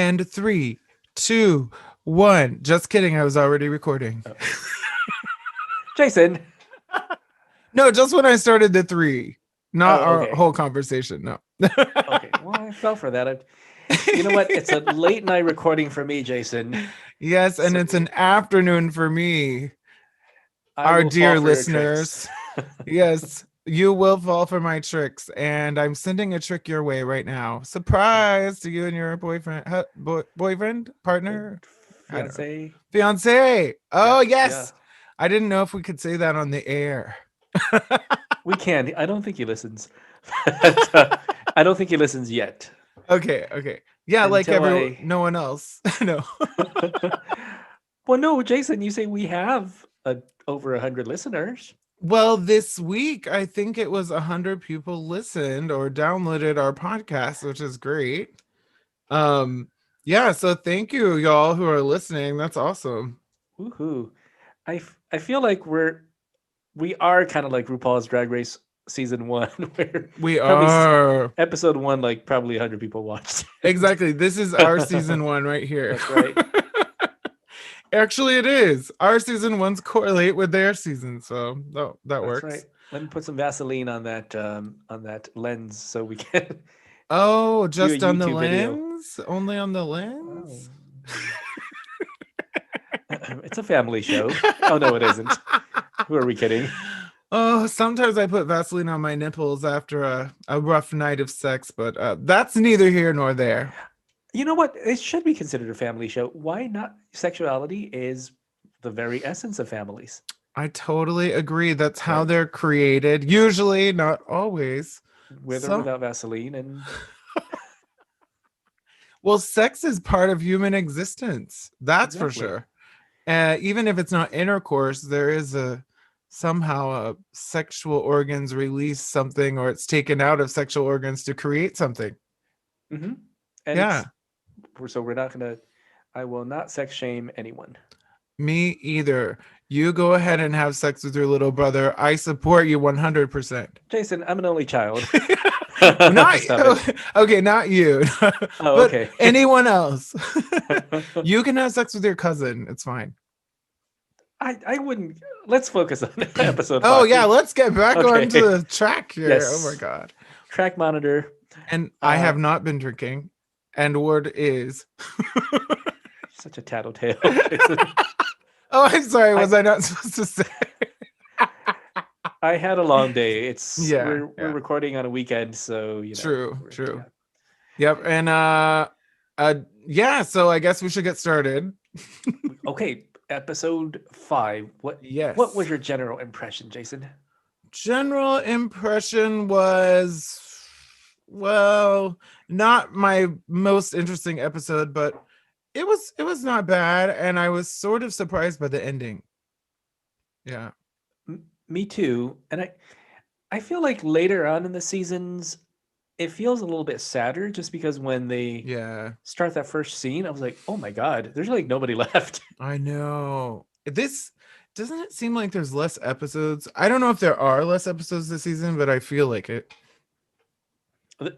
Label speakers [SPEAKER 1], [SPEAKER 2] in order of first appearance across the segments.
[SPEAKER 1] And 3, 2, 1. Just kidding. I was already recording.
[SPEAKER 2] Oh. Jason.
[SPEAKER 1] No, just when I started the 3, not
[SPEAKER 2] Oh,
[SPEAKER 1] our
[SPEAKER 2] okay.
[SPEAKER 1] whole conversation. No.
[SPEAKER 2] Okay. Well, I fell for that. You know what? It's a late night recording for me, Jason.
[SPEAKER 1] Yes, and
[SPEAKER 2] So
[SPEAKER 1] it's an afternoon for me,
[SPEAKER 2] I
[SPEAKER 1] our
[SPEAKER 2] will fall
[SPEAKER 1] dear
[SPEAKER 2] for your tricks.
[SPEAKER 1] listeners. Yes, you will fall for my tricks, and I'm sending a trick your way right now. Surprise to you and your boyfriend, boyfriend, partner. I don't know,
[SPEAKER 2] Fiance.
[SPEAKER 1] fiance.
[SPEAKER 2] Yeah.
[SPEAKER 1] Oh
[SPEAKER 2] Yeah.
[SPEAKER 1] yes, I didn't know if we could say that on the air.
[SPEAKER 2] We can. I don't think he listens. But, I don't think he listens yet.
[SPEAKER 1] Okay, okay, yeah, like
[SPEAKER 2] Until I.
[SPEAKER 1] no one else. No.
[SPEAKER 2] Well, no, Jason, you say we have over 100 listeners.
[SPEAKER 1] Well, this week I think it was 100 people listened or downloaded our podcast, which is great. Um, yeah, so thank you, y'all who are listening. That's awesome.
[SPEAKER 2] Woohoo! I feel like we are kind of like RuPaul's Drag Race season one, where
[SPEAKER 1] We
[SPEAKER 2] probably
[SPEAKER 1] are
[SPEAKER 2] episode one, like probably 100 people watched it.
[SPEAKER 1] exactly. This is our season 1 right here.
[SPEAKER 2] That's right.
[SPEAKER 1] Actually, it is. Our season 1s correlate with their season, so that
[SPEAKER 2] That's right.
[SPEAKER 1] works.
[SPEAKER 2] Let me put some Vaseline on that lens so we can
[SPEAKER 1] Oh,
[SPEAKER 2] do a
[SPEAKER 1] just on the
[SPEAKER 2] YouTube video.
[SPEAKER 1] lens? Only on the
[SPEAKER 2] Oh.
[SPEAKER 1] lens?
[SPEAKER 2] It's a family show. Oh no, it isn't. Who are we kidding?
[SPEAKER 1] Oh, sometimes I put Vaseline on my nipples after a rough night of sex, but that's neither here nor there.
[SPEAKER 2] You know what? It should be considered a family show. Why not? Sexuality is the very essence of families,
[SPEAKER 1] I totally agree. That's how
[SPEAKER 2] right?
[SPEAKER 1] they're created. Usually, not always.
[SPEAKER 2] With or
[SPEAKER 1] So,
[SPEAKER 2] without Vaseline. And
[SPEAKER 1] well, sex is part of human existence. That's for
[SPEAKER 2] exactly.
[SPEAKER 1] sure. Even if it's not intercourse, there is a somehow sexual organs release something, or it's taken out of sexual organs to create something.
[SPEAKER 2] Hmm. And
[SPEAKER 1] Yeah,
[SPEAKER 2] we're not gonna. I will not sex shame anyone.
[SPEAKER 1] me either. You go ahead and have sex with your little brother. I support you 100%.
[SPEAKER 2] Jason, I'm an only child.
[SPEAKER 1] Not
[SPEAKER 2] Stop it.
[SPEAKER 1] okay, not you,
[SPEAKER 2] Oh,
[SPEAKER 1] but
[SPEAKER 2] okay.
[SPEAKER 1] anyone else. You can have sex with your cousin. It's fine.
[SPEAKER 2] I wouldn't. Let's focus on episode
[SPEAKER 1] Oh yeah,
[SPEAKER 2] five.
[SPEAKER 1] let's get back onto
[SPEAKER 2] Okay.
[SPEAKER 1] the track here. Oh my
[SPEAKER 2] Yes.
[SPEAKER 1] god.
[SPEAKER 2] Track monitor.
[SPEAKER 1] And I
[SPEAKER 2] Uh,
[SPEAKER 1] have not been drinking. And word is.
[SPEAKER 2] Such a tattletale, Jason.
[SPEAKER 1] Oh, I'm sorry.
[SPEAKER 2] I
[SPEAKER 1] Was I not supposed to say?
[SPEAKER 2] I had a long day. It's
[SPEAKER 1] Yeah,
[SPEAKER 2] we're
[SPEAKER 1] yeah.
[SPEAKER 2] recording on a weekend, so
[SPEAKER 1] True,
[SPEAKER 2] yeah.
[SPEAKER 1] true. Yep. And yeah, so I guess we should get started.
[SPEAKER 2] Okay, episode 5. What was
[SPEAKER 1] Yes.
[SPEAKER 2] your general impression, Jason?
[SPEAKER 1] General impression was, well, not my most interesting episode, but it was not bad, and I was sort of surprised by the ending. Yeah.
[SPEAKER 2] Me too. And I feel like later on in the seasons, it feels a little bit sadder just because when they
[SPEAKER 1] Yeah.
[SPEAKER 2] start that first scene, I was like, oh my god, there's like nobody left.
[SPEAKER 1] I know. This doesn't it seem like there's less episodes? I don't know if there are less episodes this season, but I feel like it.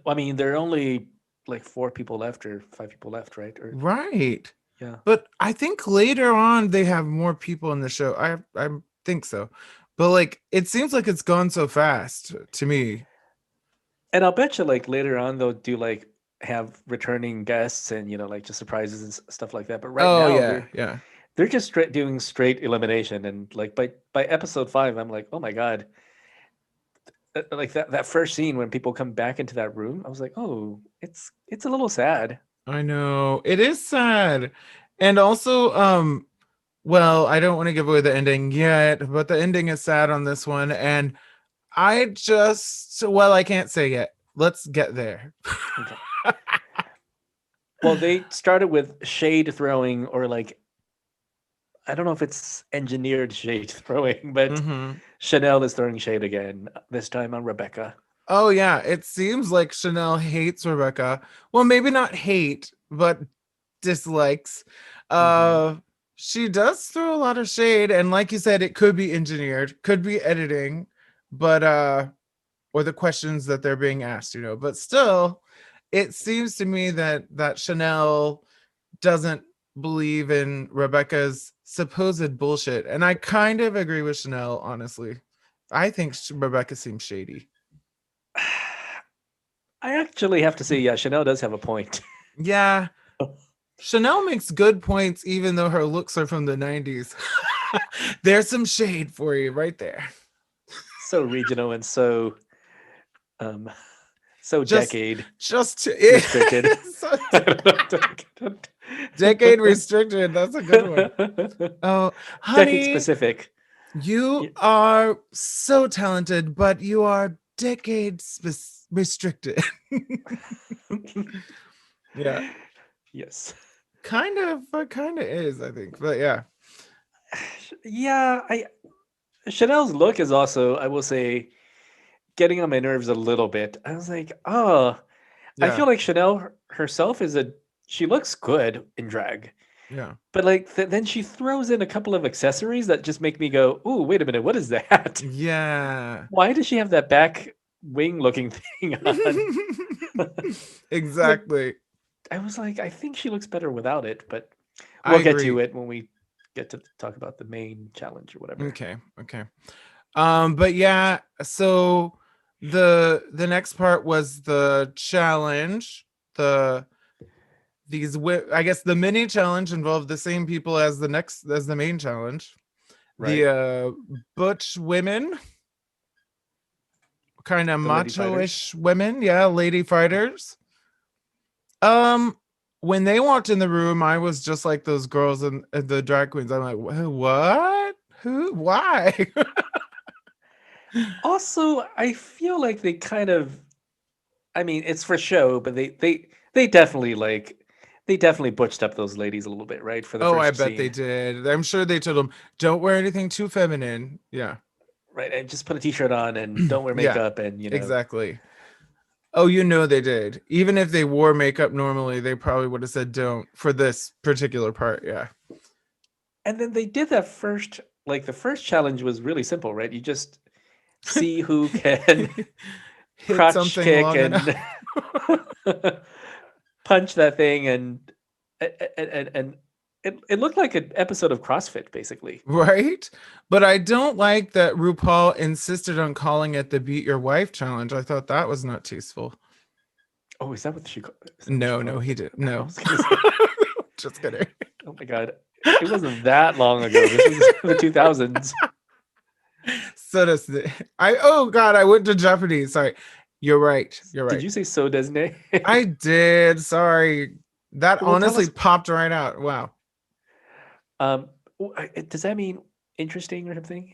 [SPEAKER 2] I mean, there are only like 4 people left or 5 people left, right? Or
[SPEAKER 1] Right.
[SPEAKER 2] yeah.
[SPEAKER 1] But I think later on they have more people in the show. I think so. But like it seems like it's gone so fast to me.
[SPEAKER 2] And I'll bet you like later on they'll do like have returning guests and like just surprises and stuff like that. But right
[SPEAKER 1] Oh
[SPEAKER 2] now
[SPEAKER 1] yeah,
[SPEAKER 2] they're
[SPEAKER 1] yeah.
[SPEAKER 2] they're just doing straight elimination, and like by episode 5, I'm like, oh my god, like that first scene when people come back into that room, I was like, oh, it's a little sad.
[SPEAKER 1] I know. It is sad. And also well, I don't want to give away the ending yet, but the ending is sad on this one, and well, I can't say yet. Let's get there.
[SPEAKER 2] Okay. Well, they started with shade throwing, or like I don't know if it's engineered shade throwing, but
[SPEAKER 1] Hmm.
[SPEAKER 2] Chanel is throwing shade again, this time on Rebecca.
[SPEAKER 1] Oh yeah, it seems like Chanel hates Rebecca. Well, maybe not hate, but dislikes.
[SPEAKER 2] Hmm.
[SPEAKER 1] Uh she does throw a lot of shade, and like you said, it could be engineered, could be editing, but or the questions that they're being asked, but still, it seems to me that Chanel doesn't believe in Rebecca's supposed bullshit. And I kind of agree with Chanel, honestly. I think Rebecca seems shady.
[SPEAKER 2] I actually have to say, yeah, Chanel does have a point.
[SPEAKER 1] Yeah, Chanel makes good points, even though her looks are from the 90s. There's some shade for you right there.
[SPEAKER 2] So regional and so um so
[SPEAKER 1] Just,
[SPEAKER 2] decade
[SPEAKER 1] just
[SPEAKER 2] restricted.
[SPEAKER 1] so
[SPEAKER 2] I don't know. Don't-
[SPEAKER 1] decade restricted. That's a good one. Oh,
[SPEAKER 2] Decade
[SPEAKER 1] honey,
[SPEAKER 2] specific.
[SPEAKER 1] you
[SPEAKER 2] Yeah.
[SPEAKER 1] are so talented, but you are decade restricted. Yeah,
[SPEAKER 2] Yes.
[SPEAKER 1] kind of is, I think. But yeah,
[SPEAKER 2] Yeah, I Chanel's look is also, I will say, getting on my nerves a little bit. I was like, oh, I
[SPEAKER 1] yeah,
[SPEAKER 2] feel like Chanel herself is a she looks good in drag,
[SPEAKER 1] yeah,
[SPEAKER 2] but like then she throws in a couple of accessories that just make me go, "Ooh, wait a minute, what is that?
[SPEAKER 1] yeah.
[SPEAKER 2] Why does she have that back wing looking thing on?" Like
[SPEAKER 1] Exactly.
[SPEAKER 2] I was like, I think she looks better without it, but
[SPEAKER 1] I
[SPEAKER 2] we'll get to
[SPEAKER 1] agree.
[SPEAKER 2] it when we get to talk about the main challenge or whatever.
[SPEAKER 1] Okay, okay. But yeah, so the next part was the challenge. The I guess the mini challenge involved the same people as the main challenge. The
[SPEAKER 2] Right?
[SPEAKER 1] butch women, kind of
[SPEAKER 2] The lady fighters.
[SPEAKER 1] macho-ish women, yeah, lady fighters. Um, when they walked in the room, I was just like those girls and the drag queens. I'm like, what? Who? Why?
[SPEAKER 2] Also, I feel like they kind of I mean, it's for show, but they definitely they definitely butched up those ladies a little bit, right? For the
[SPEAKER 1] Oh, I
[SPEAKER 2] first
[SPEAKER 1] bet they
[SPEAKER 2] scene.
[SPEAKER 1] did. I'm sure they told them, don't wear anything too feminine. Yeah.
[SPEAKER 2] Right? And just put a t-shirt on and don't wear
[SPEAKER 1] Yeah,
[SPEAKER 2] makeup and,
[SPEAKER 1] exactly. Oh, you know they did. Even if they wore makeup normally, they probably would have said don't for this particular part. Yeah.
[SPEAKER 2] and then they did that first like the first challenge was really simple, right? You just see who can
[SPEAKER 1] Hit
[SPEAKER 2] crotch
[SPEAKER 1] something
[SPEAKER 2] kick
[SPEAKER 1] long
[SPEAKER 2] and
[SPEAKER 1] enough.
[SPEAKER 2] punch that thing and it looked like an episode of CrossFit basically.
[SPEAKER 1] Right? But I don't like that RuPaul insisted on calling it the Beat Your Wife challenge. I thought that was not tasteful.
[SPEAKER 2] Oh, is that what she
[SPEAKER 1] No,
[SPEAKER 2] called
[SPEAKER 1] no,
[SPEAKER 2] it?
[SPEAKER 1] he did.
[SPEAKER 2] I
[SPEAKER 1] No.
[SPEAKER 2] was gonna say,
[SPEAKER 1] Just kidding.
[SPEAKER 2] oh my god, it wasn't that long ago. This was the 2000s.
[SPEAKER 1] So does the I oh god, I went to Jeopardy. Sorry. You're right. You're
[SPEAKER 2] Did
[SPEAKER 1] right.
[SPEAKER 2] you say so, Desne?
[SPEAKER 1] I did. Sorry. That
[SPEAKER 2] Well, tell
[SPEAKER 1] honestly
[SPEAKER 2] us.
[SPEAKER 1] popped right out. Wow.
[SPEAKER 2] Does that mean interesting or something?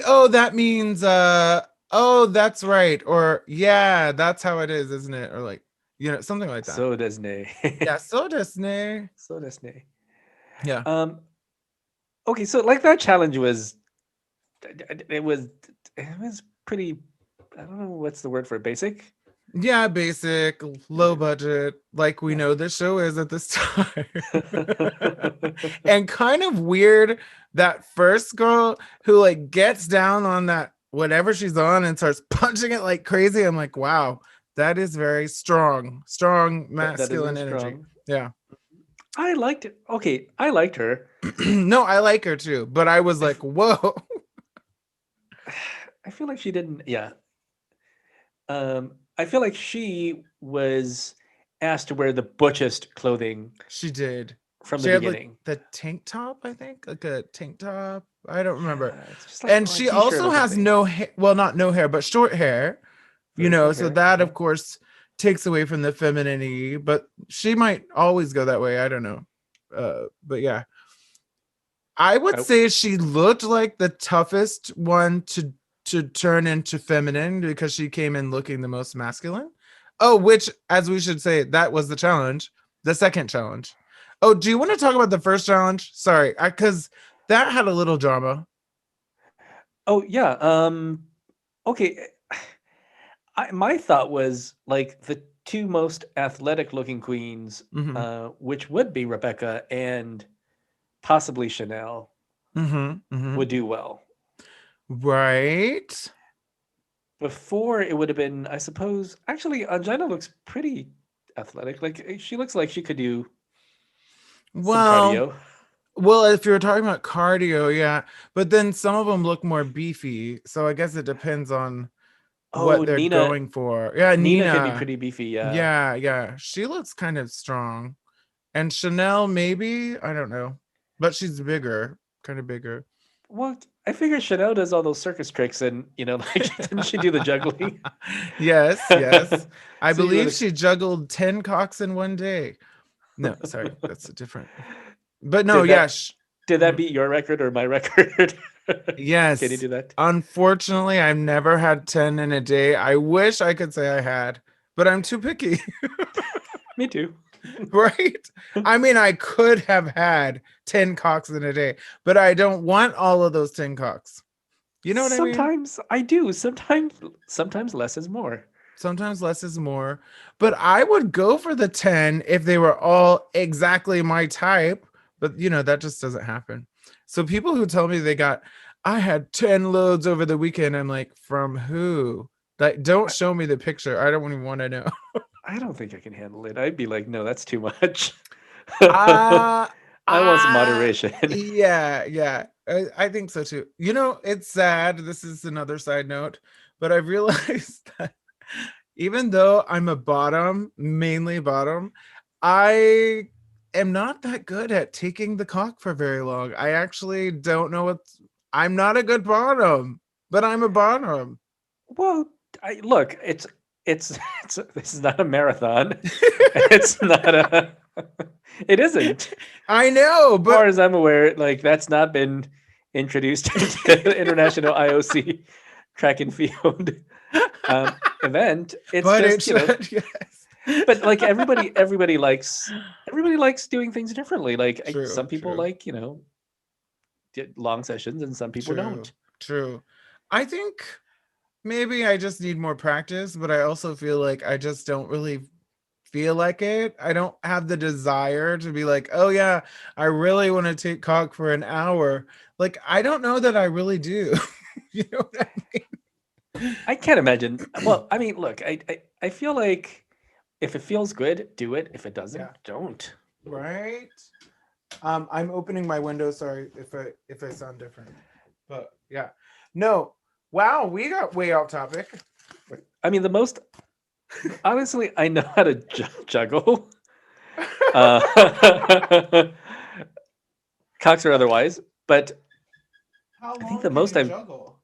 [SPEAKER 1] Oh, that means oh, that's right. Or yeah, that's how it is, isn't it? Or like, something like that.
[SPEAKER 2] So Desne.
[SPEAKER 1] Yeah, so Disney.
[SPEAKER 2] So Desne.
[SPEAKER 1] Yeah.
[SPEAKER 2] Um. Okay, so like that challenge was, it was, it was pretty. I don't know what's the word for it. Basic.
[SPEAKER 1] Yeah, basic, low budget, like we know the show is at this time. And kind of weird that first girl who like gets down on that whatever she's on and starts punching it like crazy. I'm like, wow, that is very strong, strong
[SPEAKER 2] That is very
[SPEAKER 1] masculine energy.
[SPEAKER 2] strong.
[SPEAKER 1] Yeah.
[SPEAKER 2] I liked it. Okay, I liked her.
[SPEAKER 1] No, I like her too, but I was
[SPEAKER 2] I,
[SPEAKER 1] like, whoa.
[SPEAKER 2] I feel like she didn't. Yeah. I feel like she was asked to wear the butchest clothing
[SPEAKER 1] She did.
[SPEAKER 2] from the
[SPEAKER 1] She had like
[SPEAKER 2] beginning.
[SPEAKER 1] the tank top, I think, like a tank top. I don't remember.
[SPEAKER 2] Yeah, it's just like
[SPEAKER 1] And
[SPEAKER 2] or a
[SPEAKER 1] she
[SPEAKER 2] t-shirt
[SPEAKER 1] also
[SPEAKER 2] or
[SPEAKER 1] has
[SPEAKER 2] something.
[SPEAKER 1] no hair, well, not no hair, but short hair,
[SPEAKER 2] Very short
[SPEAKER 1] so
[SPEAKER 2] hair.
[SPEAKER 1] that
[SPEAKER 2] Uh-huh.
[SPEAKER 1] of course takes away from the femininity, but she might always go that way. I don't know. But yeah, I would
[SPEAKER 2] Oh,
[SPEAKER 1] say she looked like the toughest one to turn into feminine because she came in looking the most masculine. Oh, which, as we should say, that was the challenge, the second challenge. Oh, do you want to talk about the first challenge? Sorry, because that had a little drama.
[SPEAKER 2] oh yeah. Okay. My thought was like the two most athletic looking queens,
[SPEAKER 1] Mm-hmm.
[SPEAKER 2] which would be Rebecca and possibly Chanel,
[SPEAKER 1] Mm-hmm. Mm-hmm.
[SPEAKER 2] would do well.
[SPEAKER 1] Right.
[SPEAKER 2] Before it would have been, I suppose. Actually, Angina looks pretty athletic. Like she looks like she could do. some
[SPEAKER 1] Well,
[SPEAKER 2] cardio.
[SPEAKER 1] well, if you're talking about cardio, yeah, but then some of them look more beefy, so I guess it depends on
[SPEAKER 2] Oh,
[SPEAKER 1] what they're going for. Yeah,
[SPEAKER 2] Nina can be
[SPEAKER 1] Nina.
[SPEAKER 2] pretty beefy. Yeah.
[SPEAKER 1] Yeah, yeah. She looks kind of strong. And Chanel, maybe, I don't know. But she's bigger, kind of bigger.
[SPEAKER 2] Well, I figure Chanel does all those circus tricks, and like, didn't she do the juggling?
[SPEAKER 1] Yes, yes. I
[SPEAKER 2] So you
[SPEAKER 1] believe
[SPEAKER 2] would.
[SPEAKER 1] she juggled 10 cocks in one day. No, sorry, that's a different. But no,
[SPEAKER 2] Did
[SPEAKER 1] yeah.
[SPEAKER 2] that did that beat your record or my record? Can you
[SPEAKER 1] Yes.
[SPEAKER 2] do that?
[SPEAKER 1] Unfortunately, I've never had 10 in a day. I wish I could say I had, but I'm too picky,
[SPEAKER 2] Me too.
[SPEAKER 1] right? I mean, I could have had 10 cocks in a day, but I don't want all of those 10 cocks. You know what I mean?
[SPEAKER 2] Sometimes I do. Sometimes less is more.
[SPEAKER 1] Sometimes less is more, but I would go for the 10 if they were all exactly my type, but that just doesn't happen. So people who tell me I had 10 loads over the weekend, I'm like, from who? Like, don't
[SPEAKER 2] I,
[SPEAKER 1] show me the picture. I don't even want to know.
[SPEAKER 2] I don't think I can handle it. I'd be like, no, that's too much.
[SPEAKER 1] Ah,
[SPEAKER 2] I want some moderation.
[SPEAKER 1] yeah, yeah. I think so too. It's sad. This is another side note, but I've realized that even though I'm a bottom, mainly bottom, I am not that good at taking the cock for very long. I actually don't know I'm not a good bottom, but I'm a bottom.
[SPEAKER 2] Well, look, it's this is not a marathon. It's not a. It isn't.
[SPEAKER 1] I know,
[SPEAKER 2] As far
[SPEAKER 1] but
[SPEAKER 2] as I'm aware, like that's not been introduced into the international IOC track and field event. It's
[SPEAKER 1] but it
[SPEAKER 2] just
[SPEAKER 1] should, yes.
[SPEAKER 2] but like everybody likes doing things differently. Like
[SPEAKER 1] True,
[SPEAKER 2] some people
[SPEAKER 1] true.
[SPEAKER 2] like long sessions, and some people
[SPEAKER 1] True,
[SPEAKER 2] don't.
[SPEAKER 1] true. I think maybe I just need more practice, but I also feel like I just don't really feel like it. I don't have the desire to be like, oh yeah, I really want to take cock for an hour. Like, I don't know that I really do. You know what
[SPEAKER 2] I can't imagine. Well, I mean, look, I feel like if it feels good, do it. If it doesn't,
[SPEAKER 1] Yeah,
[SPEAKER 2] don't.
[SPEAKER 1] right. I'm opening my window. Sorry if I sound different, but yeah, no. Wow, we got way off topic.
[SPEAKER 2] I mean, the most honestly, I know how to juggle, uh, cocks or otherwise, but
[SPEAKER 1] How
[SPEAKER 2] I think
[SPEAKER 1] long
[SPEAKER 2] the
[SPEAKER 1] can
[SPEAKER 2] most
[SPEAKER 1] you
[SPEAKER 2] I've
[SPEAKER 1] juggle?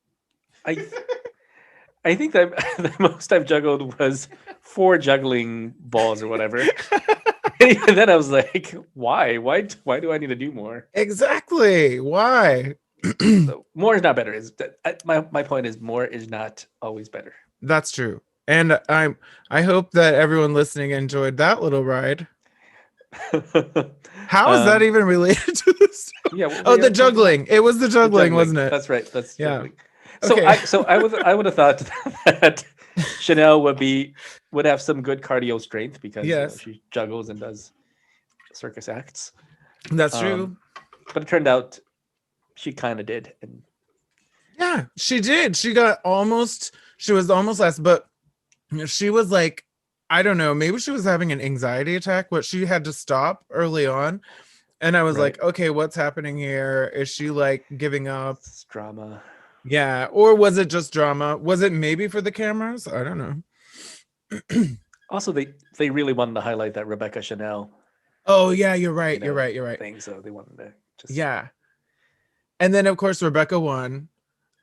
[SPEAKER 2] I I think that the most I've juggled was 4 juggling balls or whatever. And even then, I was like, why? Why do I need to do more?
[SPEAKER 1] Exactly. Why?
[SPEAKER 2] So more is not better. Is that my point is more is not always better.
[SPEAKER 1] That's true. And I hope that everyone listening enjoyed that little ride. How is that
[SPEAKER 2] um,
[SPEAKER 1] even related to this?
[SPEAKER 2] yeah, what were
[SPEAKER 1] Oh,
[SPEAKER 2] you
[SPEAKER 1] the
[SPEAKER 2] guys talking about?
[SPEAKER 1] juggling. It was the
[SPEAKER 2] The
[SPEAKER 1] juggling,
[SPEAKER 2] juggling.
[SPEAKER 1] wasn't it?
[SPEAKER 2] That's right. That's
[SPEAKER 1] Yeah.
[SPEAKER 2] juggling. So
[SPEAKER 1] Okay.
[SPEAKER 2] I would have thought that Chanel would have some good cardio strength because
[SPEAKER 1] Yes,
[SPEAKER 2] she juggles and does circus acts.
[SPEAKER 1] that's
[SPEAKER 2] Um,
[SPEAKER 1] true.
[SPEAKER 2] but it turned out she kind of did, and
[SPEAKER 1] Yeah, she did. She was almost last, but she was like, I don't know, maybe she was having an anxiety attack, but she had to stop early on. And I was
[SPEAKER 2] right,
[SPEAKER 1] like, okay, what's happening here? Is she like giving up?
[SPEAKER 2] it's drama.
[SPEAKER 1] Yeah. Or was it just drama? Was it maybe for the cameras? I don't know.
[SPEAKER 2] Also, they really wanted to highlight that Rebecca Chanel,
[SPEAKER 1] Oh, yeah, you're
[SPEAKER 2] you
[SPEAKER 1] right. You're
[SPEAKER 2] know,
[SPEAKER 1] right. You're right.
[SPEAKER 2] thing. So they wanted to just.
[SPEAKER 1] Yeah. And then, of course, Rebecca won.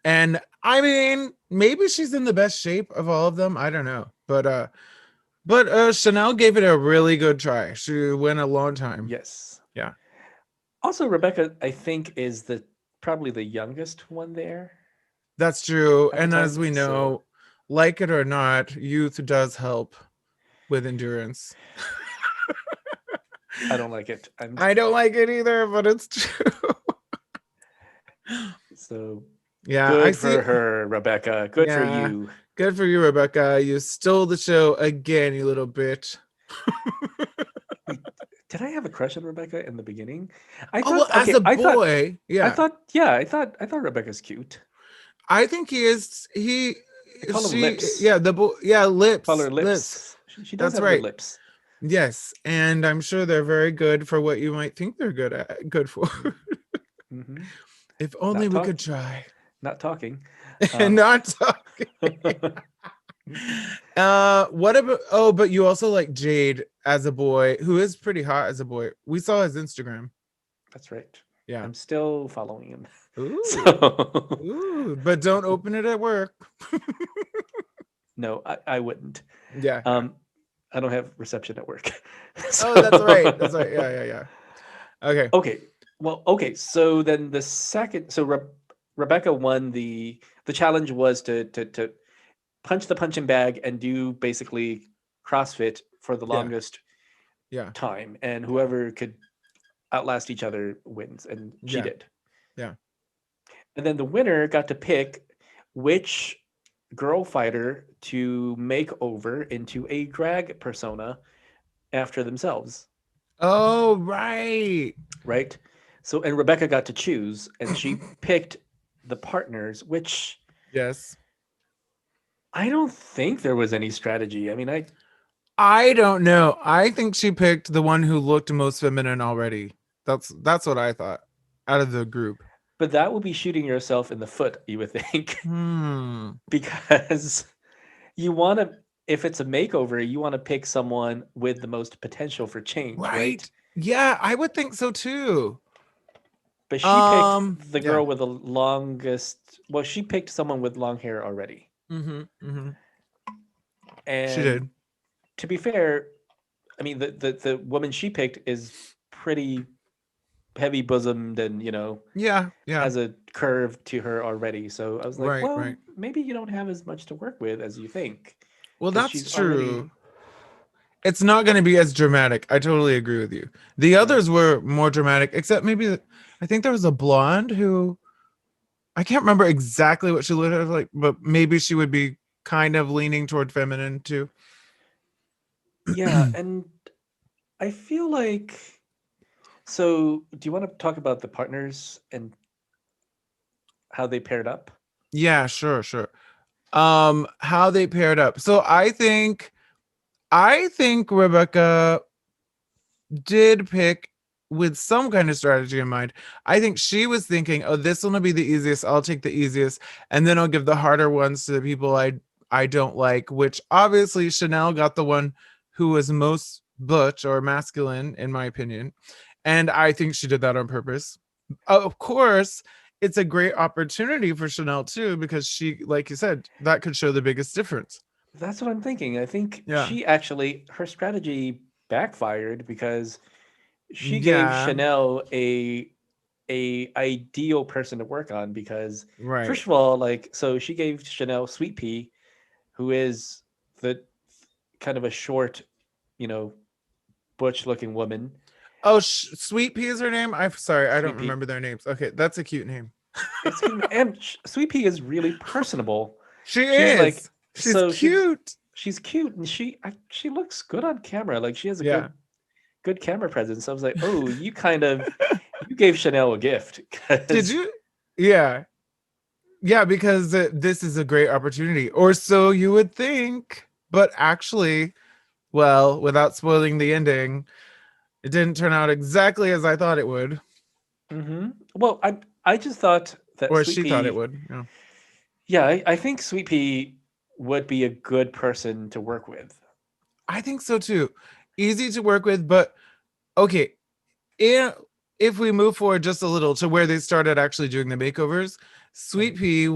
[SPEAKER 1] And I mean, maybe she's in the best shape of all of them. I don't know. But Chanel gave it a really good try. She went a long time.
[SPEAKER 2] Yes.
[SPEAKER 1] Yeah.
[SPEAKER 2] Also, Rebecca, I think, is the probably the youngest one there
[SPEAKER 1] That's true.
[SPEAKER 2] at the
[SPEAKER 1] And as
[SPEAKER 2] time.
[SPEAKER 1] we
[SPEAKER 2] So
[SPEAKER 1] know, like it or not, youth does help with endurance.
[SPEAKER 2] I don't like it. I'm
[SPEAKER 1] I don't like it either, but it's true.
[SPEAKER 2] so
[SPEAKER 1] Yeah, I
[SPEAKER 2] good
[SPEAKER 1] see.
[SPEAKER 2] for her, Rebecca. Good for
[SPEAKER 1] Yeah.
[SPEAKER 2] you.
[SPEAKER 1] Good for you, Rebecca. You stole the show again, you little bitch.
[SPEAKER 2] Wait, did I have a crush on Rebecca in the beginning? I
[SPEAKER 1] Oh, well,
[SPEAKER 2] thought
[SPEAKER 1] as
[SPEAKER 2] okay,
[SPEAKER 1] a boy, yeah.
[SPEAKER 2] I thought Rebecca's cute.
[SPEAKER 1] I think he is
[SPEAKER 2] I call them
[SPEAKER 1] she
[SPEAKER 2] lips.
[SPEAKER 1] yeah, the boy yeah,
[SPEAKER 2] Call her
[SPEAKER 1] lips. Lips.
[SPEAKER 2] lips. She does
[SPEAKER 1] That's
[SPEAKER 2] have good
[SPEAKER 1] right.
[SPEAKER 2] lips.
[SPEAKER 1] Yes, and I'm sure they're very good for what you might think they're good for.
[SPEAKER 2] Mm-hmm. Mm-hmm.
[SPEAKER 1] If only
[SPEAKER 2] Not
[SPEAKER 1] we could
[SPEAKER 2] talk,
[SPEAKER 1] try.
[SPEAKER 2] not talking.
[SPEAKER 1] And
[SPEAKER 2] Um,
[SPEAKER 1] not talking. What about, oh, but you also like Jade as a boy, who is pretty hot as a boy. We saw his Instagram.
[SPEAKER 2] that's right.
[SPEAKER 1] Yeah.
[SPEAKER 2] I'm still following him.
[SPEAKER 1] Ooh.
[SPEAKER 2] So
[SPEAKER 1] Ooh, but don't open it at work.
[SPEAKER 2] no, I wouldn't.
[SPEAKER 1] Yeah, yeah.
[SPEAKER 2] Um, I don't have reception at work.
[SPEAKER 1] Oh, that's right. That's
[SPEAKER 2] So
[SPEAKER 1] right. Yeah, yeah, yeah. Okay.
[SPEAKER 2] okay, well, okay. So then the second, so Rebecca won the challenge was to punch the punching bag and do basically CrossFit for the
[SPEAKER 1] Yeah,
[SPEAKER 2] longest
[SPEAKER 1] yeah,
[SPEAKER 2] time, and whoever could outlast each other wins, and she
[SPEAKER 1] yeah,
[SPEAKER 2] did.
[SPEAKER 1] yeah.
[SPEAKER 2] And then the winner got to pick which girl fighter to make over into a drag persona after themselves,
[SPEAKER 1] Oh, right.
[SPEAKER 2] right? So, and Rebecca got to choose, and she picked the partners, which
[SPEAKER 1] Yes.
[SPEAKER 2] I don't think there was any strategy. I mean,
[SPEAKER 1] I don't know. I think she picked the one who looked most feminine already. That's what I thought out of the group.
[SPEAKER 2] but that would be shooting yourself in the foot, you would think,
[SPEAKER 1] Hmm.
[SPEAKER 2] because you want to, if it's a makeover, you want to pick someone with the most potential for change, right?
[SPEAKER 1] Right. Yeah, I would think so too.
[SPEAKER 2] But she picked the
[SPEAKER 1] Yeah.
[SPEAKER 2] girl with the longest. Well, she picked someone with long hair already.
[SPEAKER 1] Mm-hmm. Mm-hmm. She
[SPEAKER 2] And
[SPEAKER 1] did.
[SPEAKER 2] to be fair, I mean, the woman she picked is pretty heavy bosomed and,
[SPEAKER 1] Yeah, yeah.
[SPEAKER 2] has a curve to her already. So I was like,
[SPEAKER 1] Right,
[SPEAKER 2] well,
[SPEAKER 1] right.
[SPEAKER 2] maybe you don't have as much to work with as you think,
[SPEAKER 1] Well,
[SPEAKER 2] because
[SPEAKER 1] that's
[SPEAKER 2] she's
[SPEAKER 1] true.
[SPEAKER 2] already
[SPEAKER 1] It's not going to be as dramatic. I totally agree with you. The
[SPEAKER 2] right.
[SPEAKER 1] others were more dramatic, except maybe I think there was a blonde who I can't remember exactly what she looked like, but maybe she would be kind of leaning toward feminine too.
[SPEAKER 2] Yeah, and I feel like. So, do you want to talk about the partners and how they paired up?
[SPEAKER 1] Yeah, sure, sure. How they paired up. So I think Rebecca did pick with some kind of strategy in mind. I think she was thinking, "Oh, this one will be the easiest. I'll take the easiest, and then I'll give the harder ones to the people I don't like." Which obviously Chanel got the one who was most butch or masculine, in my opinion, and I think she did that on purpose. Of course, it's a great opportunity for Chanel too because she, like you said, that could show the biggest difference.
[SPEAKER 2] That's what I'm thinking. I think
[SPEAKER 1] Yeah,
[SPEAKER 2] she actually her strategy backfired because she gave
[SPEAKER 1] yeah,
[SPEAKER 2] Chanel a ideal person to work on because
[SPEAKER 1] right.
[SPEAKER 2] first of all, like so she gave Chanel Sweet Pea, who is the kind of a short, you know, butch looking woman.
[SPEAKER 1] Oh, Sweet Pea is her name. I'm sorry, I don't
[SPEAKER 2] Sweet Pea.
[SPEAKER 1] remember their names. Okay, that's a cute name.
[SPEAKER 2] It's gonna be and Sweet Pea is really personable.
[SPEAKER 1] She
[SPEAKER 2] She's like
[SPEAKER 1] is. She's
[SPEAKER 2] so she's
[SPEAKER 1] cute.
[SPEAKER 2] she's cute and she looks good on camera. Like she has a
[SPEAKER 1] Yeah.
[SPEAKER 2] good camera presence. So I was like, oh, you kind of you gave Chanel a gift
[SPEAKER 1] Did
[SPEAKER 2] because
[SPEAKER 1] you? Yeah. Yeah, because this is a great opportunity, or so you would think. But actually, well, without spoiling the ending, it didn't turn out exactly as I thought it would,
[SPEAKER 2] well, I just thought that
[SPEAKER 1] or as
[SPEAKER 2] Sweet
[SPEAKER 1] she thought it
[SPEAKER 2] Pea,
[SPEAKER 1] would. Yeah.
[SPEAKER 2] yeah, I think Sweet Pea would be a good person to work with.
[SPEAKER 1] I think so too. Easy to work with, but okay. if if we move forward just a little to where they started actually doing the makeovers, Sweet
[SPEAKER 2] Right,
[SPEAKER 1] Pea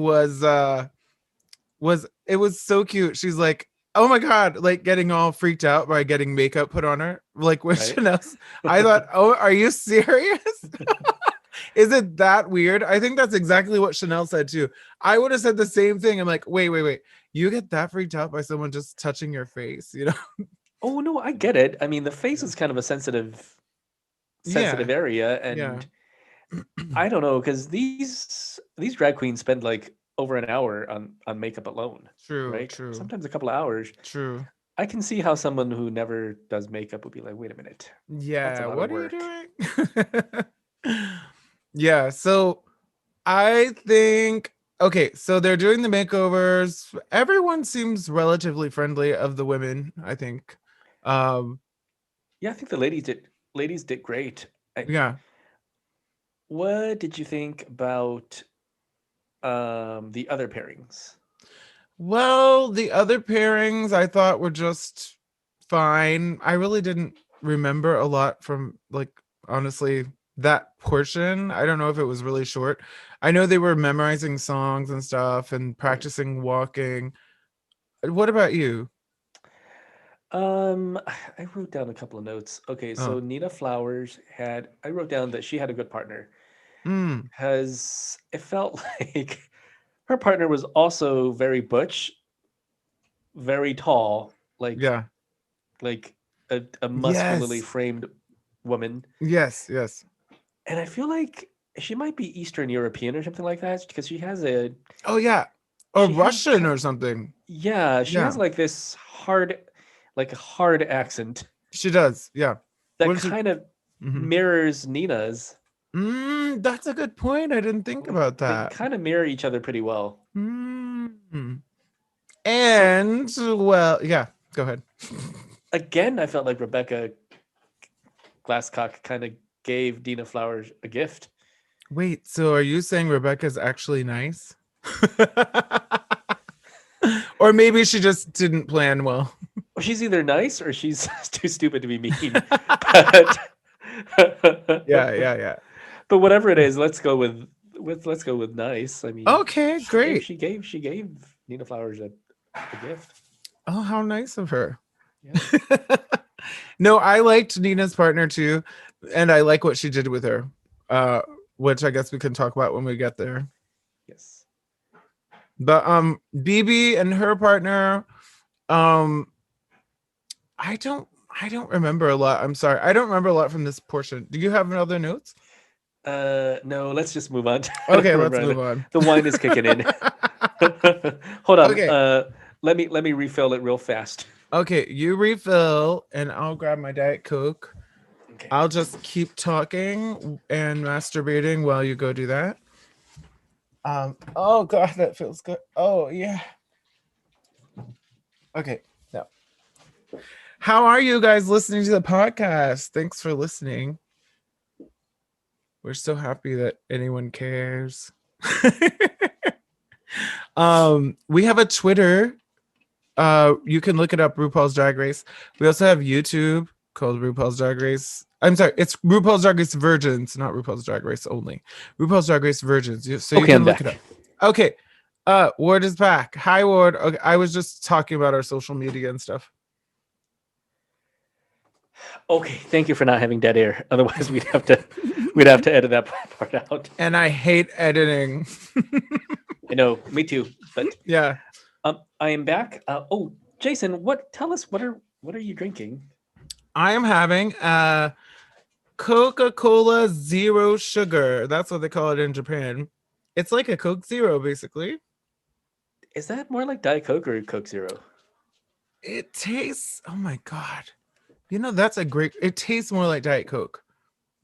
[SPEAKER 1] was it was so cute. She's like, "Oh my god," like getting all freaked out by getting makeup put on her. Like when
[SPEAKER 2] right.
[SPEAKER 1] Chanel, I thought, "Oh, are you serious?" Is it that weird? I think that's exactly what Chanel said too. I would have said the same thing. I'm like, "Wait, wait, wait. You get that freaked out by someone just touching your face, you know?"
[SPEAKER 2] Oh no, I get it. I mean, the face
[SPEAKER 1] Yeah.
[SPEAKER 2] is kind of a
[SPEAKER 1] Yeah.
[SPEAKER 2] sensitive area,
[SPEAKER 1] Yeah.
[SPEAKER 2] and I don't know because these drag queens spend like over an hour on makeup alone,
[SPEAKER 1] True,
[SPEAKER 2] right?
[SPEAKER 1] true,
[SPEAKER 2] Sometimes a couple of hours.
[SPEAKER 1] true.
[SPEAKER 2] I can see how someone who never does makeup would be like, wait a minute, that's a
[SPEAKER 1] Yeah,
[SPEAKER 2] lot of
[SPEAKER 1] what are you
[SPEAKER 2] work.
[SPEAKER 1] doing? Yeah, so I think okay, so they're doing the makeovers. Everyone seems relatively friendly of the women, I think. Um
[SPEAKER 2] Yeah, I think the ladies did great.
[SPEAKER 1] Yeah.
[SPEAKER 2] What did you think about the other pairings?
[SPEAKER 1] Well, the other pairings I thought were just fine. I really didn't remember a lot from, like, honestly, that portion. I don't know if it was really short. I know they were memorizing songs and stuff and
[SPEAKER 2] Right.
[SPEAKER 1] practicing walking. What about you?
[SPEAKER 2] I wrote down a couple of notes. Okay,
[SPEAKER 1] Oh,
[SPEAKER 2] so Nina Flowers had I wrote down that she had a good partner
[SPEAKER 1] mm,
[SPEAKER 2] because it felt like her partner was also very butch, very tall,
[SPEAKER 1] yeah.
[SPEAKER 2] like a muscularly
[SPEAKER 1] Yes.
[SPEAKER 2] framed woman.
[SPEAKER 1] Yes. Yes.
[SPEAKER 2] And I feel like she might be Eastern European or something like that because
[SPEAKER 1] Oh, yeah. Or
[SPEAKER 2] she has
[SPEAKER 1] Russian or something.
[SPEAKER 2] yeah, she has
[SPEAKER 1] Yeah.
[SPEAKER 2] like this hard accent
[SPEAKER 1] She does. Yeah.
[SPEAKER 2] that
[SPEAKER 1] What is it?
[SPEAKER 2] kind of
[SPEAKER 1] Hmm.
[SPEAKER 2] mirrors Nina's.
[SPEAKER 1] That's a good point. I didn't think
[SPEAKER 2] Like
[SPEAKER 1] about
[SPEAKER 2] they
[SPEAKER 1] that.
[SPEAKER 2] kind of mirror each other pretty well.
[SPEAKER 1] Mm.
[SPEAKER 2] So
[SPEAKER 1] And well, yeah, go ahead.
[SPEAKER 2] again, I felt like Rebecca Glasscock kind of gave Dina Flowers a gift.
[SPEAKER 1] Wait, so are you saying Rebecca's actually nice? Or maybe she just didn't plan well.
[SPEAKER 2] Well, she's either nice or she's too stupid to be mean. But
[SPEAKER 1] Yeah, yeah, yeah.
[SPEAKER 2] but whatever it is, let's go with nice. I mean,
[SPEAKER 1] Okay, great.
[SPEAKER 2] she gave Nina Flowers a gift.
[SPEAKER 1] Oh, how nice of her.
[SPEAKER 2] Yeah.
[SPEAKER 1] No, I liked Nina's partner too, and I like what she did with her. Uh, which I guess we can talk about when we get there.
[SPEAKER 2] Yes.
[SPEAKER 1] But BB and her partner, um, I don't remember a lot. I'm sorry. I don't remember a lot from this portion. Do you have other notes?
[SPEAKER 2] No, let's just move on. I don't
[SPEAKER 1] Okay, let's
[SPEAKER 2] remember
[SPEAKER 1] move
[SPEAKER 2] either.
[SPEAKER 1] on.
[SPEAKER 2] The wine is kicking in. Hold on.
[SPEAKER 1] Okay.
[SPEAKER 2] Let me refill it real fast.
[SPEAKER 1] Okay, you refill and I'll grab my Diet Coke.
[SPEAKER 2] Okay.
[SPEAKER 1] I'll just keep talking and masturbating while you go do that. Oh god, that feels good. Oh yeah. Okay. Now, how are you guys listening to the podcast? Thanks for listening. We're so happy that anyone cares. We have a Twitter. You can look it up, RuPaul's Drag Race. We also have YouTube called RuPaul's Drag Race. I'm sorry, it's RuPaul's Drag Race Virgins, not RuPaul's Drag Race only. RuPaul's Drag Race Virgins. So you
[SPEAKER 2] Okay,
[SPEAKER 1] can
[SPEAKER 2] I'm
[SPEAKER 1] look it up.
[SPEAKER 2] back.
[SPEAKER 1] Okay. Ward is back. Hi, Ward. Okay, I was just talking about our social media and stuff.
[SPEAKER 2] Okay, thank you for not having dead air. Otherwise, we'd have to edit that part out.
[SPEAKER 1] And I hate editing.
[SPEAKER 2] I know, me too. But
[SPEAKER 1] Yeah.
[SPEAKER 2] I am back. Oh, Jason, Tell us what are you drinking?
[SPEAKER 1] I am having Coca-Cola Zero Sugar. That's what they call it in Japan. It's like a Coke Zero, basically.
[SPEAKER 2] Is that more like Diet Coke or Coke Zero?
[SPEAKER 1] It tastes, oh my God. That's a great, it tastes more like Diet Coke.
[SPEAKER 2] Okay,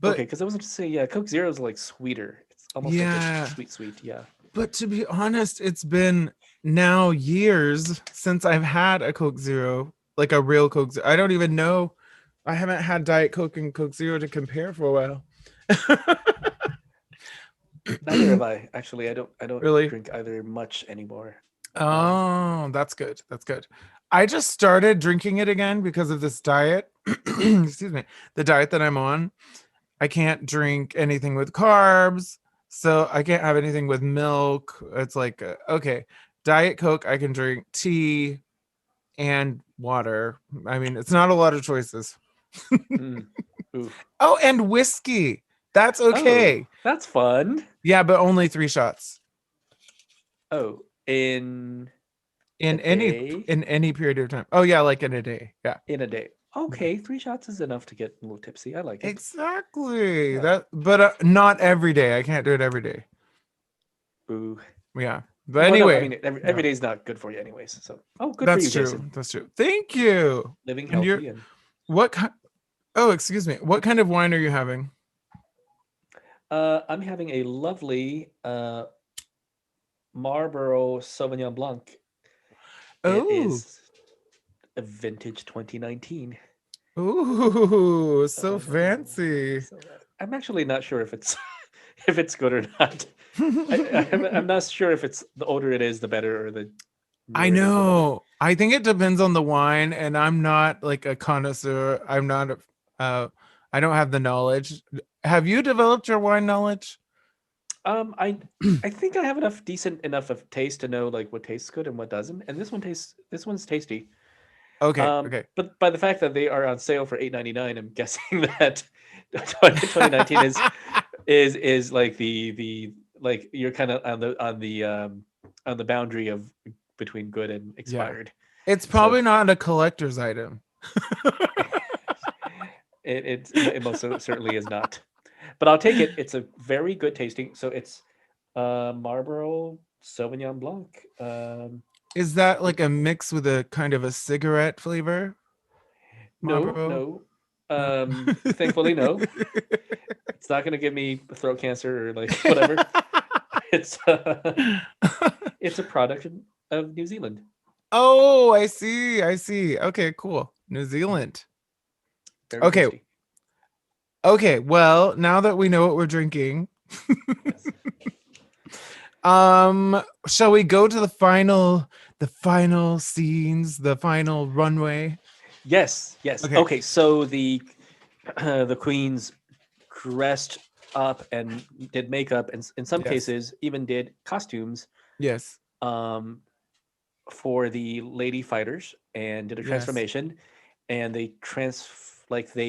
[SPEAKER 1] But
[SPEAKER 2] because I was going to say, yeah, Coke Zero is like sweeter. It's almost like a
[SPEAKER 1] yeah,
[SPEAKER 2] sweet. Yeah.
[SPEAKER 1] but to be honest, it's been now years since I've had a Coke Zero, like a real Coke Zero. I don't even know. I haven't had Diet Coke and Coke Zero to compare for a while.
[SPEAKER 2] Neither have I. Actually, I don't
[SPEAKER 1] Really?
[SPEAKER 2] drink either much anymore. Um,
[SPEAKER 1] Oh, that's good. That's good. I just started drinking it again because of this diet. Excuse me. The diet that I'm on. I can't drink anything with carbs. So I can't have anything with milk. It's like, okay, Diet Coke, I can drink tea and water. I mean, it's not a lot of choices.
[SPEAKER 2] mm, ooh.
[SPEAKER 1] Oh, and whiskey. That's
[SPEAKER 2] Oh,
[SPEAKER 1] okay.
[SPEAKER 2] that's fun.
[SPEAKER 1] Yeah, but only 3 shots
[SPEAKER 2] Oh, in a
[SPEAKER 1] in any
[SPEAKER 2] day?
[SPEAKER 1] in any period of time. Oh yeah, like in a day. Yeah.
[SPEAKER 2] In a day.
[SPEAKER 1] Yeah.
[SPEAKER 2] Okay, 3 shots is enough to get a little tipsy. I like it.
[SPEAKER 1] Exactly.
[SPEAKER 2] Yeah.
[SPEAKER 1] That, but not every day. I can't do it every day.
[SPEAKER 2] Boo.
[SPEAKER 1] Yeah. But
[SPEAKER 2] Well, no, I
[SPEAKER 1] anyway,
[SPEAKER 2] mean every
[SPEAKER 1] yeah.
[SPEAKER 2] day's not good for you, anyways. So, oh, good for
[SPEAKER 1] That's
[SPEAKER 2] you,
[SPEAKER 1] true.
[SPEAKER 2] Jason.
[SPEAKER 1] That's true. Thank you.
[SPEAKER 2] Living
[SPEAKER 1] And you're
[SPEAKER 2] healthy and
[SPEAKER 1] what kind? Oh, excuse me. What kind of wine are you having?
[SPEAKER 2] I'm having a lovely Marlboro Sauvignon Blanc. It
[SPEAKER 1] Oh,
[SPEAKER 2] is a vintage 2019.
[SPEAKER 1] Ooh, so
[SPEAKER 2] Oh,
[SPEAKER 1] fancy.
[SPEAKER 2] so I'm actually not sure if it's if it's good or not. I'm not sure if it's the older it is, the better, or the
[SPEAKER 1] I
[SPEAKER 2] newer it is, the better.
[SPEAKER 1] know. I think it depends on the wine, and I'm not like a connoisseur. I'm not a, I don't have the knowledge. Have you developed your wine knowledge?
[SPEAKER 2] I think I have enough decent enough of taste to know like what tastes good and what doesn't, and this one's tasty.
[SPEAKER 1] Okay, okay.
[SPEAKER 2] But by the fact that they are on sale for $8.99, I'm guessing that 2019 is like the like you're kind of on the boundary of between good and
[SPEAKER 1] Yeah.
[SPEAKER 2] expired.
[SPEAKER 1] It's
[SPEAKER 2] So
[SPEAKER 1] probably not a collector's item.
[SPEAKER 2] it most certainly is not. But I'll take it. It's a very good tasting. So it's Marlboro Sauvignon Blanc.
[SPEAKER 1] Is that
[SPEAKER 2] It,
[SPEAKER 1] like a mix with a kind of a cigarette flavor,
[SPEAKER 2] no,
[SPEAKER 1] Marlboro?
[SPEAKER 2] no.
[SPEAKER 1] No.
[SPEAKER 2] Thankfully, no. It's not going to give me throat cancer or like whatever. It's it's a product of New Zealand.
[SPEAKER 1] Oh, I see. I see. Okay, cool. New Zealand.
[SPEAKER 2] Very
[SPEAKER 1] Okay.
[SPEAKER 2] tasty.
[SPEAKER 1] Okay. Well, now that we know what we're drinking,
[SPEAKER 2] Yes.
[SPEAKER 1] shall we go to the final scenes, the final runway?
[SPEAKER 2] Yes. Yes.
[SPEAKER 1] Okay.
[SPEAKER 2] Okay. So the the queens dressed up and did makeup, and in some
[SPEAKER 1] Yes.
[SPEAKER 2] cases even did costumes
[SPEAKER 1] Yes.
[SPEAKER 2] um, for the lady fighters and did a
[SPEAKER 1] Yes.
[SPEAKER 2] transformation, and they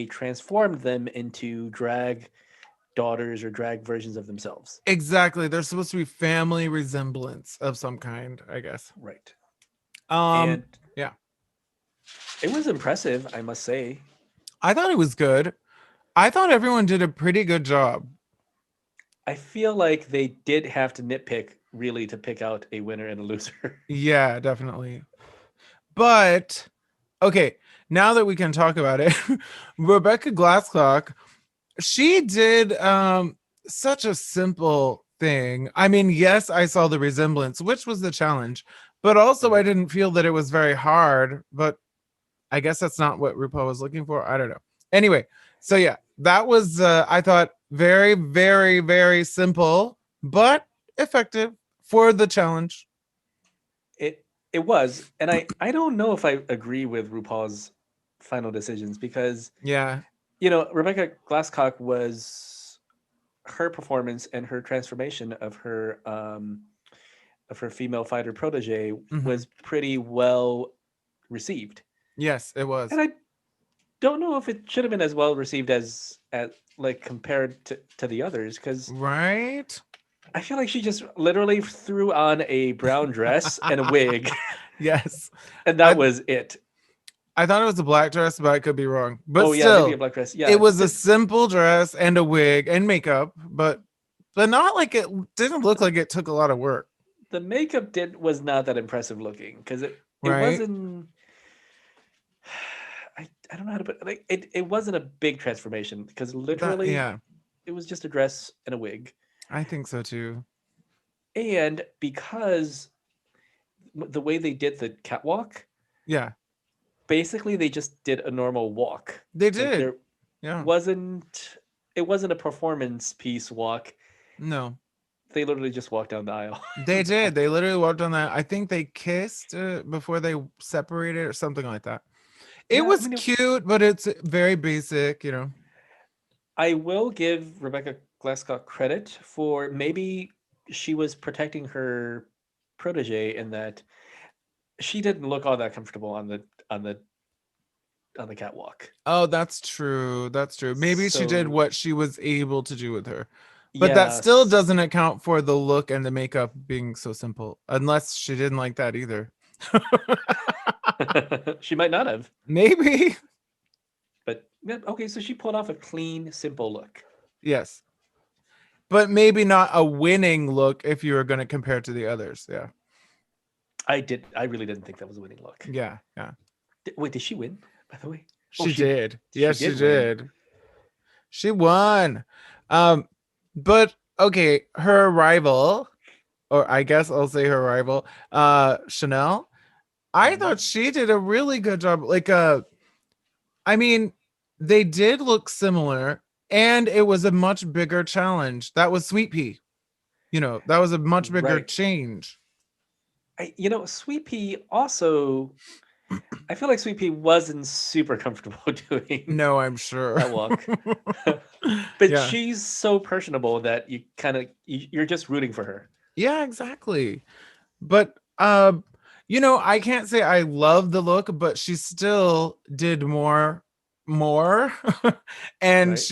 [SPEAKER 2] transformed them into drag daughters or drag versions of themselves.
[SPEAKER 1] Exactly. There's supposed to be family resemblance of some kind, I guess.
[SPEAKER 2] Right.
[SPEAKER 1] Um,
[SPEAKER 2] And
[SPEAKER 1] yeah.
[SPEAKER 2] it was impressive, I must say.
[SPEAKER 1] I thought it was good. I thought everyone did a pretty good job.
[SPEAKER 2] I feel like they did have to nitpick really to pick out a winner and a loser.
[SPEAKER 1] Yeah, definitely. But okay, now that we can talk about it, Rebecca Glasscock, she did such a simple thing. I mean, yes, I saw the resemblance, which was the challenge, but also I
[SPEAKER 2] Right.
[SPEAKER 1] didn't feel that it was very hard, but I guess that's not what RuPaul was looking for. I don't know. Anyway, so yeah, that was I thought very, very, very simple, but effective for the challenge.
[SPEAKER 2] It it was, and I don't know if I agree with RuPaul's final decisions because
[SPEAKER 1] Yeah.
[SPEAKER 2] Rebecca Glasscock was her performance and her transformation of her female fighter protege
[SPEAKER 1] Hmm.
[SPEAKER 2] was pretty well received,
[SPEAKER 1] Yes, it was.
[SPEAKER 2] and I don't know if it should have been as well received as like compared to the others because
[SPEAKER 1] Right?
[SPEAKER 2] I feel like she just literally threw on a brown dress and a wig,
[SPEAKER 1] Yes.
[SPEAKER 2] and that
[SPEAKER 1] I
[SPEAKER 2] was it.
[SPEAKER 1] I thought it was a black dress, but I could be wrong. But
[SPEAKER 2] Oh yeah, maybe a
[SPEAKER 1] still,
[SPEAKER 2] black dress.
[SPEAKER 1] it
[SPEAKER 2] Yeah,
[SPEAKER 1] was a
[SPEAKER 2] the
[SPEAKER 1] simple dress and a wig and makeup, but not like it didn't look like it took a lot of work,
[SPEAKER 2] the makeup did was not that impressive looking because it
[SPEAKER 1] right?
[SPEAKER 2] wasn't. I don't know how to put like it wasn't a big transformation because
[SPEAKER 1] That
[SPEAKER 2] literally
[SPEAKER 1] yeah,
[SPEAKER 2] it was just a dress and a wig,
[SPEAKER 1] I think so too.
[SPEAKER 2] and because the way they did the catwalk,
[SPEAKER 1] Yeah,
[SPEAKER 2] basically they just did a normal walk.
[SPEAKER 1] they
[SPEAKER 2] Like
[SPEAKER 1] did.
[SPEAKER 2] there
[SPEAKER 1] Yeah.
[SPEAKER 2] wasn't it wasn't a performance piece walk.
[SPEAKER 1] No.
[SPEAKER 2] They literally just walked down the aisle.
[SPEAKER 1] They did. They literally walked on that. I think they kissed before they separated or something like that. It
[SPEAKER 2] Yeah, I
[SPEAKER 1] was
[SPEAKER 2] mean,
[SPEAKER 1] cute, but it's very basic.
[SPEAKER 2] I will give Rebecca Glasscock credit for maybe she was protecting her protege in that she didn't look all that comfortable on the on the catwalk.
[SPEAKER 1] Oh, that's true. That's true. Maybe she did
[SPEAKER 2] So
[SPEAKER 1] what she was able to do with her. But that still
[SPEAKER 2] yes,
[SPEAKER 1] doesn't account for the look and the makeup being so simple, unless she didn't like that either.
[SPEAKER 2] she might not have,
[SPEAKER 1] Maybe.
[SPEAKER 2] but yeah, okay. So she pulled off a clean, simple look.
[SPEAKER 1] Yes. But maybe not a winning look if you were going to compare it to the others. Yeah.
[SPEAKER 2] I really didn't think that was a winning look.
[SPEAKER 1] Yeah. Yeah.
[SPEAKER 2] Wait, did she win? By the way, oh,
[SPEAKER 1] She did.
[SPEAKER 2] she
[SPEAKER 1] Yes, she
[SPEAKER 2] did win.
[SPEAKER 1] did. She won. Um, but okay, her rival, or I guess I'll say her rival, Chanel. I
[SPEAKER 2] Mhm.
[SPEAKER 1] thought she did a really good job. Like, I mean, they did look similar, and it was a much bigger challenge. That was Sweet Pea. That was a much bigger
[SPEAKER 2] Right.
[SPEAKER 1] change.
[SPEAKER 2] Sweet Pea also, I feel like Sweet Pea wasn't super comfortable doing
[SPEAKER 1] No, I'm sure.
[SPEAKER 2] that walk. But
[SPEAKER 1] Yeah.
[SPEAKER 2] she's so personable that you're just rooting for her.
[SPEAKER 1] Yeah, exactly. But I can't say I love the look, but she still did more. And
[SPEAKER 2] Right.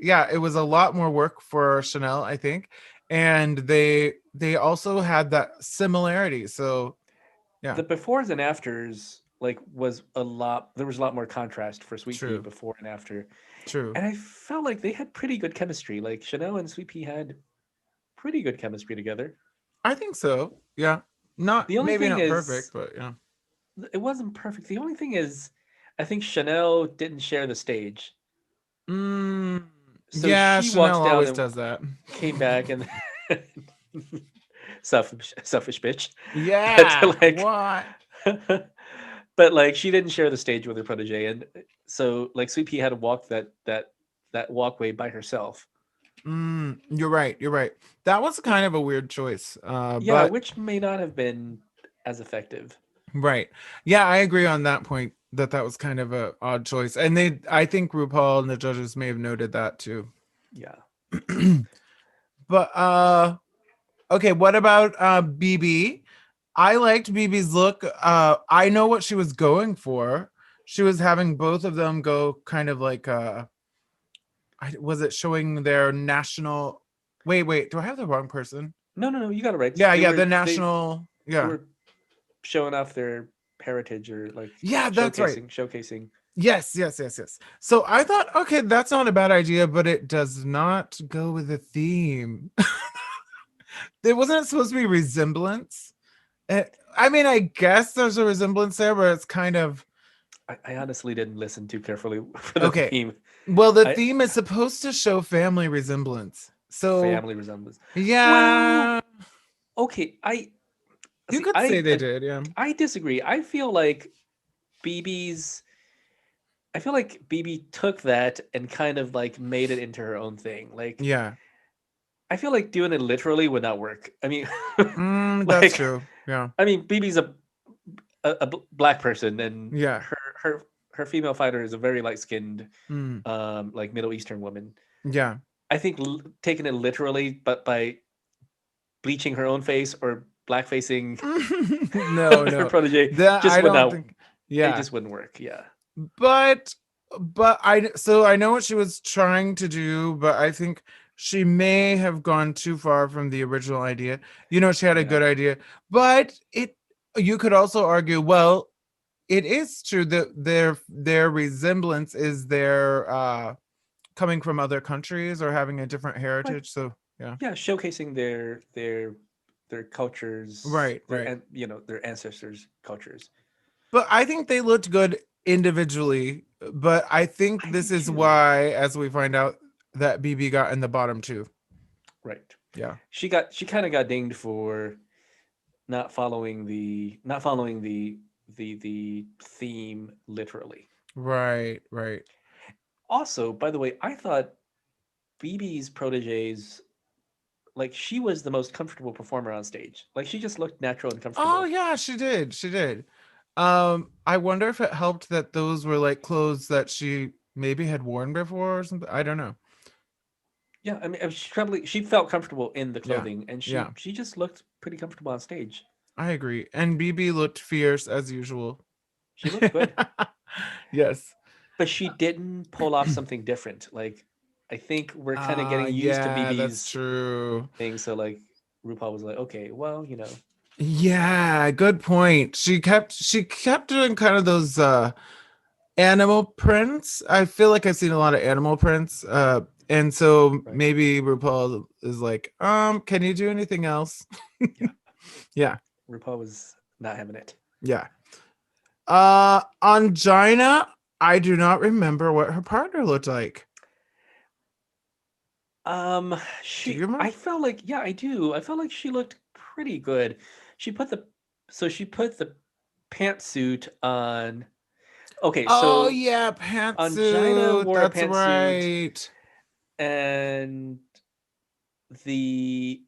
[SPEAKER 1] yeah, it was a lot more work for Chanel, I think. And they also had that similarity. So, yeah,
[SPEAKER 2] The befores and afters was a lot there was a lot more contrast for Sweet Pea
[SPEAKER 1] true.
[SPEAKER 2] before and after.
[SPEAKER 1] True.
[SPEAKER 2] And I felt like they had pretty good chemistry. Like Chanel and Sweet Pea had pretty good chemistry together.
[SPEAKER 1] I think so. Yeah. Not
[SPEAKER 2] The only
[SPEAKER 1] maybe
[SPEAKER 2] thing
[SPEAKER 1] not
[SPEAKER 2] is,
[SPEAKER 1] perfect, but yeah.
[SPEAKER 2] it wasn't perfect. The only thing is, I think Chanel didn't share the stage.
[SPEAKER 1] Mm,
[SPEAKER 2] So
[SPEAKER 1] yeah,
[SPEAKER 2] she walks
[SPEAKER 1] Chanel
[SPEAKER 2] down
[SPEAKER 1] always
[SPEAKER 2] and
[SPEAKER 1] does that.
[SPEAKER 2] came back and selfish bitch.
[SPEAKER 1] Yeah.
[SPEAKER 2] But like,
[SPEAKER 1] What?
[SPEAKER 2] but like she didn't share the stage with her protege, and so like Sweet Pea had to walk that walkway by herself.
[SPEAKER 1] You're right. You're right. That was kind of a weird choice.
[SPEAKER 2] Yeah,
[SPEAKER 1] But
[SPEAKER 2] which may not have been as effective.
[SPEAKER 1] right. Yeah, I agree on that point that was kind of a odd choice. And I think RuPaul and the judges may have noted that too.
[SPEAKER 2] Yeah.
[SPEAKER 1] But okay, what about BB? I liked BB's look. I know what she was going for. She was having both of them go kind of like was it showing their national. Wait, do I have the wrong person?
[SPEAKER 2] No, no, no. You got it right.
[SPEAKER 1] Yeah,
[SPEAKER 2] They
[SPEAKER 1] yeah,
[SPEAKER 2] were
[SPEAKER 1] the national.
[SPEAKER 2] they
[SPEAKER 1] Yeah.
[SPEAKER 2] were showing off their heritage or like
[SPEAKER 1] Yeah, that's right.
[SPEAKER 2] showcasing.
[SPEAKER 1] Yes, yes, yes, yes. So I thought, okay, that's not a bad idea, but it does not go with the theme. There wasn't supposed to be resemblance. Eh, I mean, I guess there's a resemblance there, but it's kind of
[SPEAKER 2] I honestly didn't listen too carefully for the
[SPEAKER 1] okay.
[SPEAKER 2] theme.
[SPEAKER 1] Well, the
[SPEAKER 2] I
[SPEAKER 1] theme is supposed to show family resemblance. So,
[SPEAKER 2] family resemblance. Well,
[SPEAKER 1] yeah,
[SPEAKER 2] okay. I
[SPEAKER 1] you
[SPEAKER 2] see.
[SPEAKER 1] could say they did. Yeah.
[SPEAKER 2] I disagree. BB's. I feel like BB took that and kind of like made it into her own thing. Like
[SPEAKER 1] Yeah.
[SPEAKER 2] I feel like doing it literally would not work. I mean,
[SPEAKER 1] That's
[SPEAKER 2] like
[SPEAKER 1] true. Yeah.
[SPEAKER 2] BB's a black person, and
[SPEAKER 1] Yeah.
[SPEAKER 2] her female fighter is a very light skinned,
[SPEAKER 1] Mm,
[SPEAKER 2] like Middle Eastern woman.
[SPEAKER 1] yeah.
[SPEAKER 2] I think taking it literally, but by bleaching her own face or blackfacing
[SPEAKER 1] No,
[SPEAKER 2] her
[SPEAKER 1] no.
[SPEAKER 2] protege,
[SPEAKER 1] That
[SPEAKER 2] just
[SPEAKER 1] I
[SPEAKER 2] would
[SPEAKER 1] don't
[SPEAKER 2] not.
[SPEAKER 1] think.
[SPEAKER 2] It
[SPEAKER 1] Yeah.
[SPEAKER 2] just wouldn't work. Yeah.
[SPEAKER 1] but I know what she was trying to do, but I think she may have gone too far from the original idea. She had a
[SPEAKER 2] Yeah.
[SPEAKER 1] good idea, but you could also argue, well, it is true that their resemblance is their coming from other countries or having a different
[SPEAKER 2] Right.
[SPEAKER 1] heritage. So yeah.
[SPEAKER 2] Yeah. Showcasing their cultures,
[SPEAKER 1] Right, right.
[SPEAKER 2] their ancestors' cultures.
[SPEAKER 1] But I think they looked good individually. But I think
[SPEAKER 2] I
[SPEAKER 1] this
[SPEAKER 2] do
[SPEAKER 1] is
[SPEAKER 2] too.
[SPEAKER 1] why, as we find out, that BB got in the bottom two.
[SPEAKER 2] Right.
[SPEAKER 1] Yeah.
[SPEAKER 2] She kind of got dinged for not following the theme literally.
[SPEAKER 1] Right, right.
[SPEAKER 2] Also, by the way, I thought BB's proteges, like she was the most comfortable performer on stage. Like she just looked natural and
[SPEAKER 1] Oh
[SPEAKER 2] comfortable.
[SPEAKER 1] yeah, she did. She did. I wonder if it helped that those were like clothes that she maybe had worn before or something. I don't know.
[SPEAKER 2] Yeah, I mean, she felt comfortable in the
[SPEAKER 1] Yeah.
[SPEAKER 2] clothing, and
[SPEAKER 1] Yeah.
[SPEAKER 2] she just looked pretty comfortable on stage.
[SPEAKER 1] I agree. And BB looked fierce as usual.
[SPEAKER 2] She looked good,
[SPEAKER 1] Yes.
[SPEAKER 2] but she didn't pull off something different. Like, I think we're kind of getting used to
[SPEAKER 1] Yeah, that's
[SPEAKER 2] BB's
[SPEAKER 1] true.
[SPEAKER 2] thing. So like, RuPaul was like, okay, well,
[SPEAKER 1] Yeah, good point. She kept doing kind of those animal prints. I feel like I've seen a lot of animal prints. And so
[SPEAKER 2] right,
[SPEAKER 1] maybe RuPaul is like, can you do anything else?
[SPEAKER 2] yeah,
[SPEAKER 1] Yeah,
[SPEAKER 2] RuPaul was not having it.
[SPEAKER 1] yeah. On Gina, I do not remember what her partner looked like. Do you
[SPEAKER 2] I
[SPEAKER 1] remember?
[SPEAKER 2] felt like, yeah, I do. I felt like she looked pretty good. She put the, so she put the pantsuit on. Okay,
[SPEAKER 1] Oh
[SPEAKER 2] so
[SPEAKER 1] yeah,
[SPEAKER 2] Angina
[SPEAKER 1] pantsuit.
[SPEAKER 2] wore a
[SPEAKER 1] That's
[SPEAKER 2] pantsuit,
[SPEAKER 1] right.
[SPEAKER 2] and the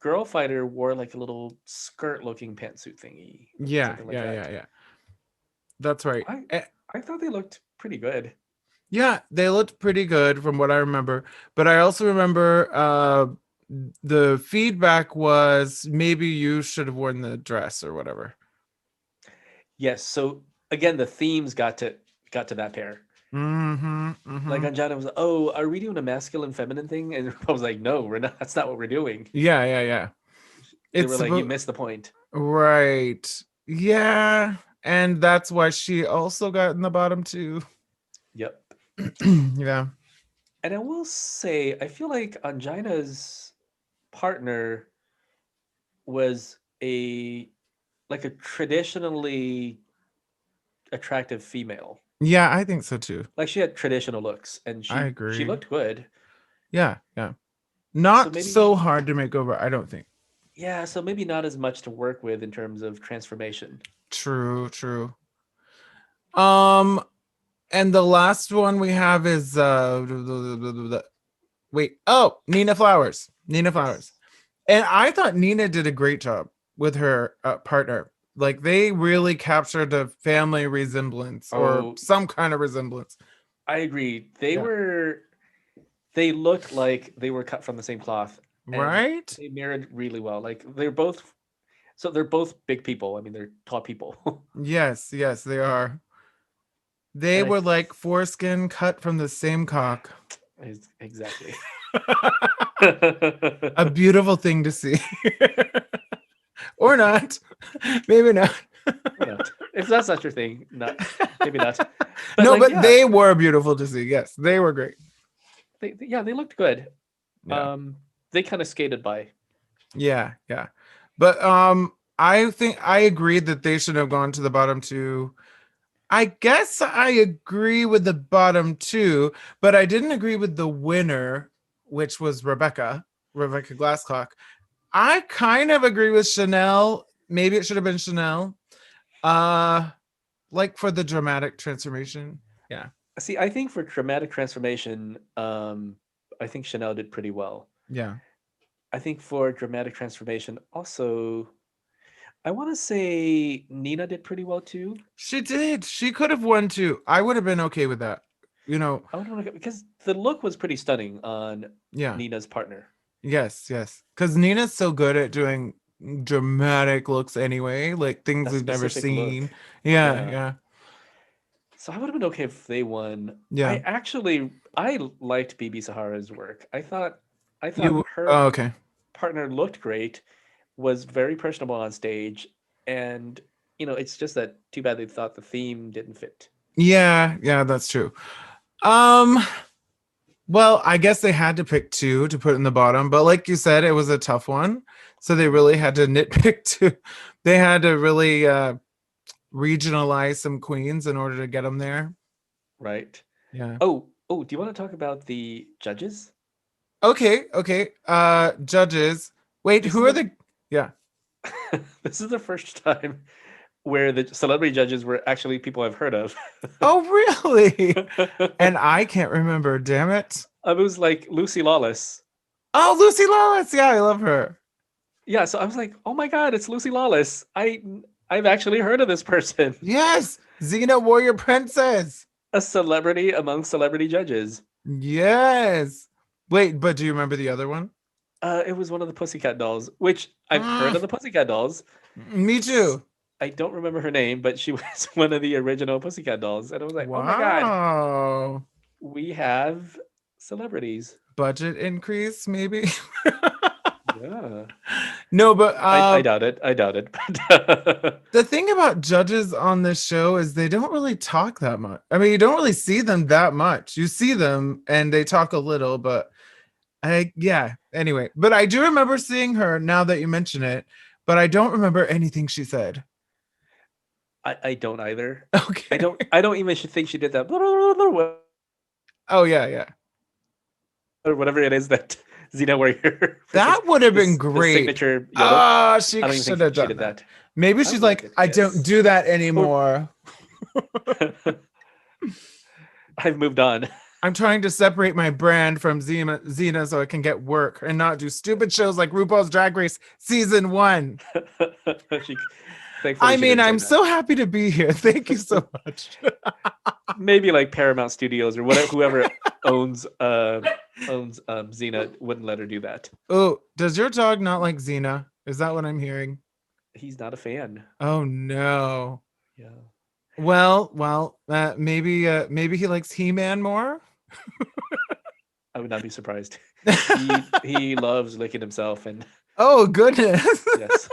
[SPEAKER 2] girl fighter wore like a little skirt looking pantsuit thingy,
[SPEAKER 1] Yeah,
[SPEAKER 2] something like
[SPEAKER 1] yeah,
[SPEAKER 2] that.
[SPEAKER 1] yeah, yeah. That's right.
[SPEAKER 2] I I thought they looked pretty good.
[SPEAKER 1] Yeah, they looked pretty good from what I remember. But I also remember the feedback was maybe you should have worn the dress or whatever.
[SPEAKER 2] Yes. So again, the themes got to that pair.
[SPEAKER 1] Mm-hmm.
[SPEAKER 2] Like
[SPEAKER 1] Mm-hmm.
[SPEAKER 2] Anjana was, oh, are we doing a masculine feminine thing? And I was like, no, we're not. That's not what we're doing.
[SPEAKER 1] Yeah, yeah, yeah.
[SPEAKER 2] They
[SPEAKER 1] It's
[SPEAKER 2] were like, you
[SPEAKER 1] supposed
[SPEAKER 2] missed the point.
[SPEAKER 1] right. Yeah. And that's why she also got in the bottom too.
[SPEAKER 2] Yep.
[SPEAKER 1] Yeah.
[SPEAKER 2] And I will say, I feel like Angina's partner was a like a traditionally attractive female.
[SPEAKER 1] Yeah, I think so too.
[SPEAKER 2] Like she had traditional looks, and
[SPEAKER 1] I
[SPEAKER 2] she
[SPEAKER 1] agree.
[SPEAKER 2] looked good.
[SPEAKER 1] Yeah, yeah.
[SPEAKER 2] So
[SPEAKER 1] Not so
[SPEAKER 2] maybe,
[SPEAKER 1] hard to make over, I don't think.
[SPEAKER 2] yeah. So maybe not as much to work with in terms of transformation.
[SPEAKER 1] True, true. Um, and the last one we have is wait, oh, Nina Flowers. Nina Flowers.
[SPEAKER 2] Yes.
[SPEAKER 1] And I thought Nina did a great job with her partner. Like they really captured a family resemblance or
[SPEAKER 2] Oh,
[SPEAKER 1] some kind of resemblance.
[SPEAKER 2] I agree.
[SPEAKER 1] Yeah.
[SPEAKER 2] They looked like they were cut from the same cloth, and
[SPEAKER 1] Right?
[SPEAKER 2] they mirrored really well. Like they're both big people. I mean, they're tall people.
[SPEAKER 1] Yes, yes, they are. They
[SPEAKER 2] And
[SPEAKER 1] were like foreskin cut from the same cock.
[SPEAKER 2] exactly.
[SPEAKER 1] A beautiful thing to see. Or not. Maybe not.
[SPEAKER 2] Or not. If that's not your thing, not maybe not. But
[SPEAKER 1] No,
[SPEAKER 2] like,
[SPEAKER 1] but
[SPEAKER 2] yeah,
[SPEAKER 1] they were beautiful to see. Yes, they were great.
[SPEAKER 2] they looked good.
[SPEAKER 1] Yeah.
[SPEAKER 2] They kind of skated by.
[SPEAKER 1] Yeah, yeah. But I think I agreed that they should have gone to the bottom two. I guess I agree with the bottom two, but I didn't agree with the winner, which was Rebecca Glasscock. I kind of agree with Chanel. Maybe it should have been Chanel. Uh like for the dramatic transformation. Yeah.
[SPEAKER 2] See, I think for dramatic transformation, I think Chanel did pretty well.
[SPEAKER 1] Yeah.
[SPEAKER 2] I think for dramatic transformation, also, I want to say Nina did pretty well too.
[SPEAKER 1] She did. She could have won too. I would have been okay with that. You know,
[SPEAKER 2] I would want to because the look was pretty stunning on
[SPEAKER 1] yeah.
[SPEAKER 2] Nina's partner.
[SPEAKER 1] Yes, yes. Because Nina's so good at doing dramatic looks anyway, like things
[SPEAKER 2] That
[SPEAKER 1] we've never
[SPEAKER 2] specific look.
[SPEAKER 1] seen. Yeah,
[SPEAKER 2] Yeah.
[SPEAKER 1] yeah,
[SPEAKER 2] So I would have been okay if they won.
[SPEAKER 1] yeah.
[SPEAKER 2] I liked BB Sahara's work. I thought
[SPEAKER 1] You,
[SPEAKER 2] her
[SPEAKER 1] oh, okay.
[SPEAKER 2] partner looked great, was very personable on stage, and it's just that too bad they thought the theme didn't fit.
[SPEAKER 1] Yeah, yeah, that's true. Um, well, I guess they had to pick two to put in the bottom, but like you said, it was a tough one. So they really had to nitpick two. They had to really regionalize some queens in order to get them there.
[SPEAKER 2] Right.
[SPEAKER 1] Yeah.
[SPEAKER 2] Oh, do you want to talk about the judges?
[SPEAKER 1] Okay, okay. Judges. Wait,
[SPEAKER 2] This
[SPEAKER 1] who
[SPEAKER 2] is
[SPEAKER 1] are
[SPEAKER 2] the
[SPEAKER 1] the yeah.
[SPEAKER 2] this is the first time where the celebrity judges were actually people I've heard of.
[SPEAKER 1] Oh, really? And I can't remember, damn it.
[SPEAKER 2] I was like Lucy Lawless.
[SPEAKER 1] Oh, Lucy Lawless. Yeah, I love her.
[SPEAKER 2] Yeah, so I was like, oh my god, it's Lucy Lawless. I've actually heard of this person.
[SPEAKER 1] Yes, Xena Warrior Princess.
[SPEAKER 2] A celebrity among celebrity judges.
[SPEAKER 1] Yes. Wait, but do you remember the other one?
[SPEAKER 2] It was one of the Pussycat Dolls, which I've heard
[SPEAKER 1] Mm,
[SPEAKER 2] of the Pussycat Dolls.
[SPEAKER 1] me too.
[SPEAKER 2] I don't remember her name, but she was one of the original Pussycat Dolls, and I was like, oh my god,
[SPEAKER 1] Wow.
[SPEAKER 2] we have celebrities.
[SPEAKER 1] Budget increase, maybe?
[SPEAKER 2] Yeah.
[SPEAKER 1] No, but
[SPEAKER 2] I doubt it. I doubt it. But
[SPEAKER 1] the thing about judges on this show is they don't really talk that much. I mean, you don't really see them that much. You see them and they talk a little, but yeah, anyway. But I do remember seeing her now that you mention it, but I don't remember anything she said.
[SPEAKER 2] I don't either. I
[SPEAKER 1] Okay.
[SPEAKER 2] don't. I don't even think she did that.
[SPEAKER 1] Oh yeah, yeah.
[SPEAKER 2] Or whatever it is that Xena Warrior pushes.
[SPEAKER 1] That would have been
[SPEAKER 2] The
[SPEAKER 1] great.
[SPEAKER 2] signature yodel.
[SPEAKER 1] Ah, she
[SPEAKER 2] I don't even
[SPEAKER 1] should
[SPEAKER 2] think
[SPEAKER 1] have
[SPEAKER 2] she
[SPEAKER 1] done
[SPEAKER 2] did
[SPEAKER 1] that.
[SPEAKER 2] that.
[SPEAKER 1] Maybe
[SPEAKER 2] I
[SPEAKER 1] she's
[SPEAKER 2] would like
[SPEAKER 1] like,
[SPEAKER 2] it.
[SPEAKER 1] I don't
[SPEAKER 2] Yes.
[SPEAKER 1] do that
[SPEAKER 2] Or
[SPEAKER 1] anymore.
[SPEAKER 2] I've moved on.
[SPEAKER 1] I'm trying to separate my brand from Xena so I can get work and not do stupid shows like RuPaul's Drag Race season 1.
[SPEAKER 2] she, thankfully,
[SPEAKER 1] I
[SPEAKER 2] she
[SPEAKER 1] mean,
[SPEAKER 2] didn't say
[SPEAKER 1] I'm
[SPEAKER 2] that.
[SPEAKER 1] so happy to be here. Thank you so much.
[SPEAKER 2] Maybe like Paramount Studios or whatever, whoever owns Xena wouldn't let her do that.
[SPEAKER 1] Oh, does your dog not like Xena? Is that what I'm hearing?
[SPEAKER 2] He's not a fan.
[SPEAKER 1] Oh no.
[SPEAKER 2] Yeah,
[SPEAKER 1] Maybe he likes He-Man more.
[SPEAKER 2] I would not be surprised. He loves licking himself, and
[SPEAKER 1] Oh goodness.
[SPEAKER 2] yes,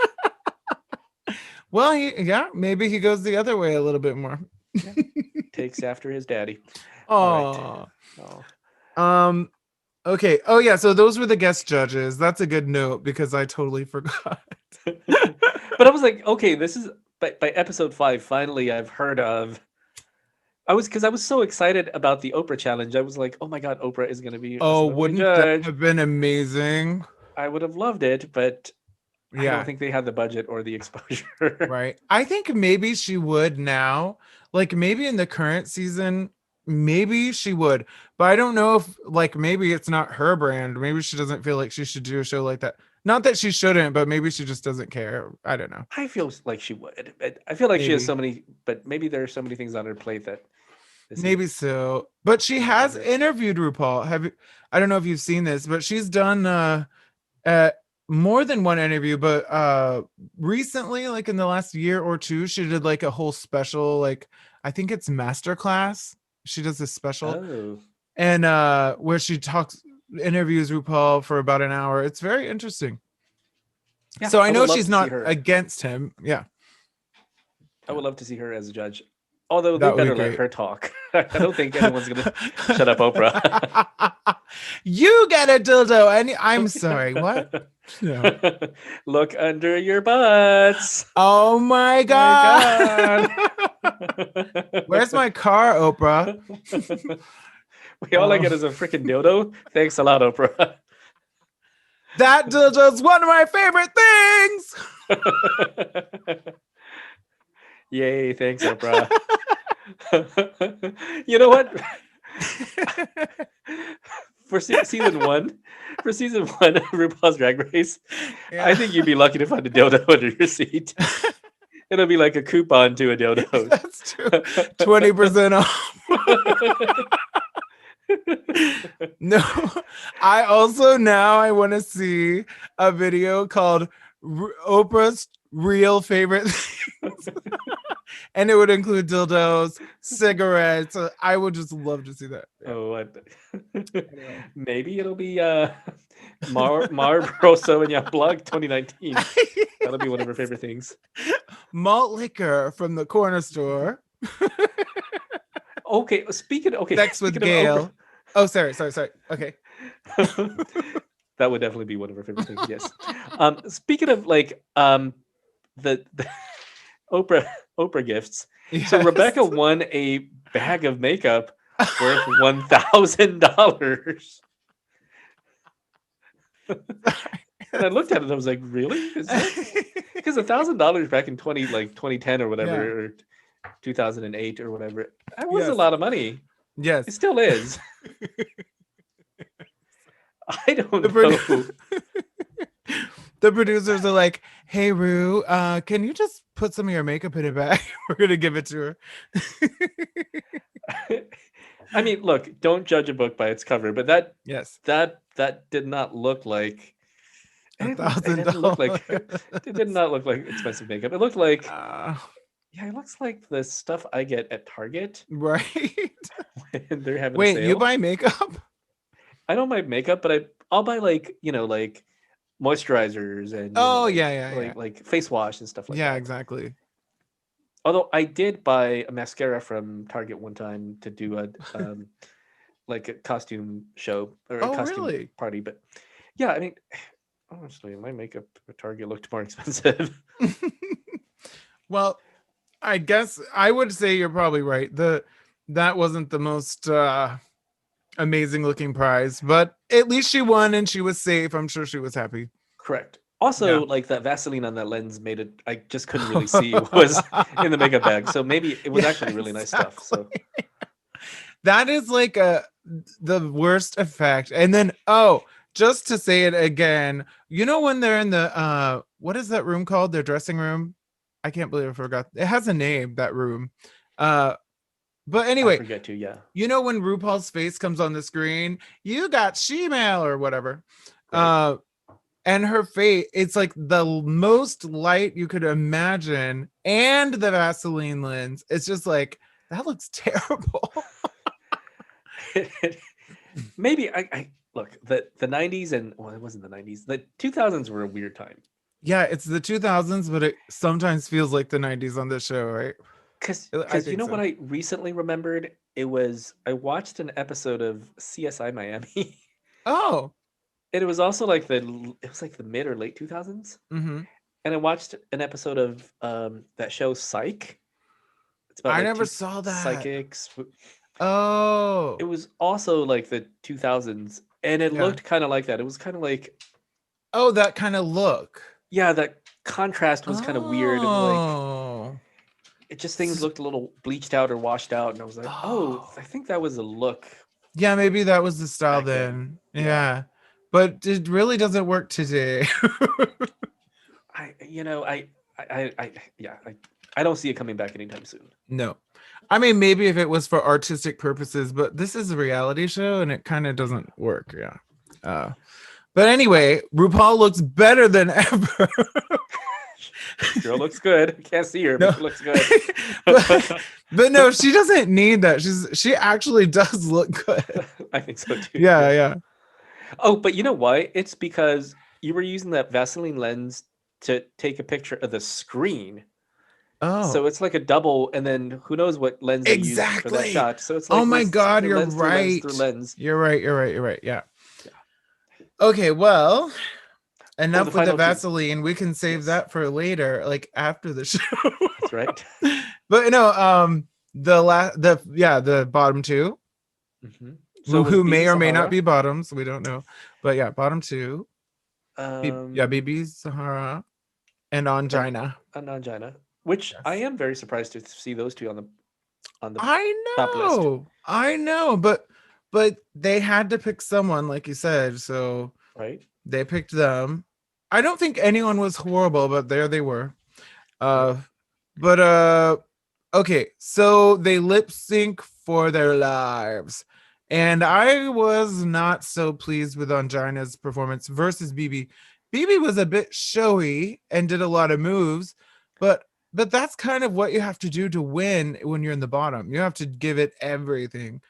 [SPEAKER 1] Well, maybe he goes the other way a little bit more.
[SPEAKER 2] yeah, takes after his daddy. All right.
[SPEAKER 1] Oh.
[SPEAKER 2] Oh.
[SPEAKER 1] Okay. Oh yeah, so those were the guest judges. That's a good note because I totally forgot.
[SPEAKER 2] But I was like, okay, this is by episode 5. Finally, I've heard of. I was so excited about the Oprah challenge. I was like, oh my god, Oprah is going to be a
[SPEAKER 1] Oh,
[SPEAKER 2] celebrity
[SPEAKER 1] wouldn't that
[SPEAKER 2] judge.
[SPEAKER 1] have been amazing?
[SPEAKER 2] I would have loved it, but I don't
[SPEAKER 1] Yeah,
[SPEAKER 2] think they had the budget or the exposure.
[SPEAKER 1] right. I think maybe she would now. Like maybe in the current season, maybe she would. But I don't know if like maybe it's not her brand. Maybe she doesn't feel like she should do a show like that. Not that she shouldn't, but maybe she just doesn't care. I don't know.
[SPEAKER 2] I feel like she would. I feel like she has
[SPEAKER 1] Maybe.
[SPEAKER 2] so many, but maybe there are so many things on her plate that this is
[SPEAKER 1] Maybe so. But she
[SPEAKER 2] not on
[SPEAKER 1] has
[SPEAKER 2] her.
[SPEAKER 1] interviewed RuPaul. Have you I don't know if you've seen this, but she's done uh more than one interview, but recently, like in the last year or two, she did like a whole special, like I think it's masterclass. She does this special
[SPEAKER 2] Oh,
[SPEAKER 1] and where she interviews RuPaul for about an hour. It's very interesting.
[SPEAKER 2] yeah.
[SPEAKER 1] So I
[SPEAKER 2] I
[SPEAKER 1] know
[SPEAKER 2] would love
[SPEAKER 1] she's
[SPEAKER 2] to see
[SPEAKER 1] not
[SPEAKER 2] her.
[SPEAKER 1] against him. Yeah.
[SPEAKER 2] I would love to see her as a judge. Although they
[SPEAKER 1] That would be
[SPEAKER 2] better let
[SPEAKER 1] great.
[SPEAKER 2] her talk. I don't think anyone's gonna shut up Oprah.
[SPEAKER 1] You get a dildo and I'm sorry, what? No.
[SPEAKER 2] Look under your butts.
[SPEAKER 1] Oh my
[SPEAKER 2] My
[SPEAKER 1] god.
[SPEAKER 2] God.
[SPEAKER 1] Where's my car, Oprah?
[SPEAKER 2] All I get is a freaking dildo. Thanks a lot, Oprah.
[SPEAKER 1] That dildo's one of my favorite things.
[SPEAKER 2] Yay, thanks, Oprah. You know what? For season one of RuPaul's Drag Race,
[SPEAKER 1] Yeah.
[SPEAKER 2] I think you'd be lucky to find a dildo under your seat. It'll be like a coupon to a dildo.
[SPEAKER 1] That's true. 20% off. No, I also now I want to see a video called Oprah's real favorite things. And it would include dildos, cigarettes. I would just love to see that. Yeah.
[SPEAKER 2] Oh,
[SPEAKER 1] Anyway.
[SPEAKER 2] maybe it'll be Marlboro Sauvignon Blanc 2019. That'll be one of her favorite things.
[SPEAKER 1] Malt liquor from the corner store.
[SPEAKER 2] Okay, speaking
[SPEAKER 1] Sex with
[SPEAKER 2] speaking of
[SPEAKER 1] Gail. Oh, sorry. Okay.
[SPEAKER 2] Oprah, that would definitely be one of her favorite things. Yes. Speaking of like the Oprah gifts.
[SPEAKER 1] Yes.
[SPEAKER 2] So Rebecca won a bag of makeup worth $1,000. And I looked at it and I was like, really? Because $1,000 back in 2010 or whatever,
[SPEAKER 1] Yeah.
[SPEAKER 2] or 2008 or whatever, that was a
[SPEAKER 1] Yes.
[SPEAKER 2] lot of money.
[SPEAKER 1] Yes.
[SPEAKER 2] It still is. I don't
[SPEAKER 1] The
[SPEAKER 2] know.
[SPEAKER 1] The producers are like, "Hey, Rue, can you just put some of your makeup in a bag? We're gonna give it to her."
[SPEAKER 2] I mean, look, don't judge a book by its cover, but that
[SPEAKER 1] Yes,
[SPEAKER 2] did not look like it didn't look like
[SPEAKER 1] $1,000.
[SPEAKER 2] it did not look like expensive makeup. It looked like
[SPEAKER 1] Uh,
[SPEAKER 2] it looks like the stuff I get at Target
[SPEAKER 1] right?
[SPEAKER 2] when they're having a
[SPEAKER 1] Wait,
[SPEAKER 2] sale.
[SPEAKER 1] you buy makeup?
[SPEAKER 2] I don't buy makeup, but I'll buy like moisturizers and
[SPEAKER 1] Oh, yeah.
[SPEAKER 2] like face wash and stuff like
[SPEAKER 1] Yeah,
[SPEAKER 2] that.
[SPEAKER 1] exactly.
[SPEAKER 2] Although I did buy a mascara from Target one time to do a like a costume show or a
[SPEAKER 1] Oh,
[SPEAKER 2] costume
[SPEAKER 1] really?
[SPEAKER 2] party, but yeah, I mean, honestly, my makeup at Target looked more expensive.
[SPEAKER 1] Well, I guess I would say you're probably right. That wasn't the most amazing looking prize, but at least she won and she was safe. I'm sure she was happy.
[SPEAKER 2] Correct. Also,
[SPEAKER 1] Yeah.
[SPEAKER 2] like that Vaseline on that lens made it. I just couldn't really see what was in the makeup bag. So maybe it was
[SPEAKER 1] Yeah,
[SPEAKER 2] actually really nice stuff. So
[SPEAKER 1] That is like the worst effect. And then just to say it again, you know when they're in the what is that room called? Their dressing room? I can't believe I forgot. It has a name, that room. Uh but
[SPEAKER 2] I
[SPEAKER 1] anyway,
[SPEAKER 2] forget to. Yeah.
[SPEAKER 1] you know when RuPaul's face comes on the screen, you got shemale or whatever.
[SPEAKER 2] Right.
[SPEAKER 1] Uh and her face, it's like the most light you could imagine, and the Vaseline lens. It's just like that looks terrible.
[SPEAKER 2] Maybe I look the 90s and well, it wasn't the 90s. The 2000s were a weird time
[SPEAKER 1] Yeah, it's the 2000s, but it sometimes feels like the 90s on this show, right? I
[SPEAKER 2] because you
[SPEAKER 1] think
[SPEAKER 2] know what
[SPEAKER 1] so.
[SPEAKER 2] I recently remembered? It was I watched an episode of CSI Miami,
[SPEAKER 1] Oh,
[SPEAKER 2] and it was also like it was like the mid or late 2000s,
[SPEAKER 1] mm-hmm.
[SPEAKER 2] and I watched an episode of that show Psych. It's about
[SPEAKER 1] I
[SPEAKER 2] like
[SPEAKER 1] never
[SPEAKER 2] two
[SPEAKER 1] saw that.
[SPEAKER 2] psychics. It
[SPEAKER 1] Oh,
[SPEAKER 2] was also like the 2000s, and it
[SPEAKER 1] yeah.
[SPEAKER 2] looked kind of like that. It was kind of like
[SPEAKER 1] Oh, that kind of look.
[SPEAKER 2] yeah, that contrast was kind of weird of like
[SPEAKER 1] Oh.
[SPEAKER 2] it just things
[SPEAKER 1] S-
[SPEAKER 2] looked a little bleached out or washed out, and I was like, oh,
[SPEAKER 1] Oh.
[SPEAKER 2] I think that was a look
[SPEAKER 1] Yeah, maybe that was the style
[SPEAKER 2] back then.
[SPEAKER 1] then.
[SPEAKER 2] Yeah,
[SPEAKER 1] Yeah. But it really doesn't work today.
[SPEAKER 2] I you know I yeah I don't see it coming back anytime soon.
[SPEAKER 1] No. I mean, maybe if it was for artistic purposes, but this is a reality show and it kind of doesn't work. Yeah. Uh, but
[SPEAKER 2] I,
[SPEAKER 1] anyway, RuPaul looks better than ever.
[SPEAKER 2] girl looks good. Can't see her, but
[SPEAKER 1] No.
[SPEAKER 2] she looks good.
[SPEAKER 1] but but no, she doesn't need that. She actually does look good.
[SPEAKER 2] I think so too.
[SPEAKER 1] Yeah,
[SPEAKER 2] Yeah.
[SPEAKER 1] yeah.
[SPEAKER 2] Oh, but you know why? It's because you were using that Vaseline lens to take a picture of the screen.
[SPEAKER 1] Oh,
[SPEAKER 2] So it's like a double, and then who knows what lens they used for that
[SPEAKER 1] exactly.
[SPEAKER 2] shot. So it's
[SPEAKER 1] Oh
[SPEAKER 2] like
[SPEAKER 1] my
[SPEAKER 2] this
[SPEAKER 1] God,
[SPEAKER 2] through
[SPEAKER 1] you're
[SPEAKER 2] lens, through lens, through
[SPEAKER 1] right.
[SPEAKER 2] lens.
[SPEAKER 1] You're right. You're right. You're right. Yeah.
[SPEAKER 2] Yeah.
[SPEAKER 1] Okay, well,
[SPEAKER 2] Oh, the
[SPEAKER 1] enough with the
[SPEAKER 2] final two.
[SPEAKER 1] Vaseline. We can save
[SPEAKER 2] Yes,
[SPEAKER 1] that for later, like after the show.
[SPEAKER 2] that's right.
[SPEAKER 1] But no, the bottom two,
[SPEAKER 2] Hmm. So was
[SPEAKER 1] who
[SPEAKER 2] BB
[SPEAKER 1] may or may not
[SPEAKER 2] Sahara,
[SPEAKER 1] be bottoms, we don't know. But yeah, bottom two. Yeah,
[SPEAKER 2] um,
[SPEAKER 1] BB Sahara and
[SPEAKER 2] and
[SPEAKER 1] Angina.
[SPEAKER 2] Angina, which I
[SPEAKER 1] Yes.
[SPEAKER 2] am very surprised to see those two on the top list.
[SPEAKER 1] I know, but they had to pick someone, like you said, so
[SPEAKER 2] Right,
[SPEAKER 1] they picked them. I don't think anyone was horrible, but there they were.
[SPEAKER 2] right.
[SPEAKER 1] Uh, but okay, so they lip sync for their lives. And I was not so pleased with Angina's performance versus BB. BB was a bit showy and did a lot of moves, but that's kind of what you have to do to win when you're in the bottom. You have to give it everything.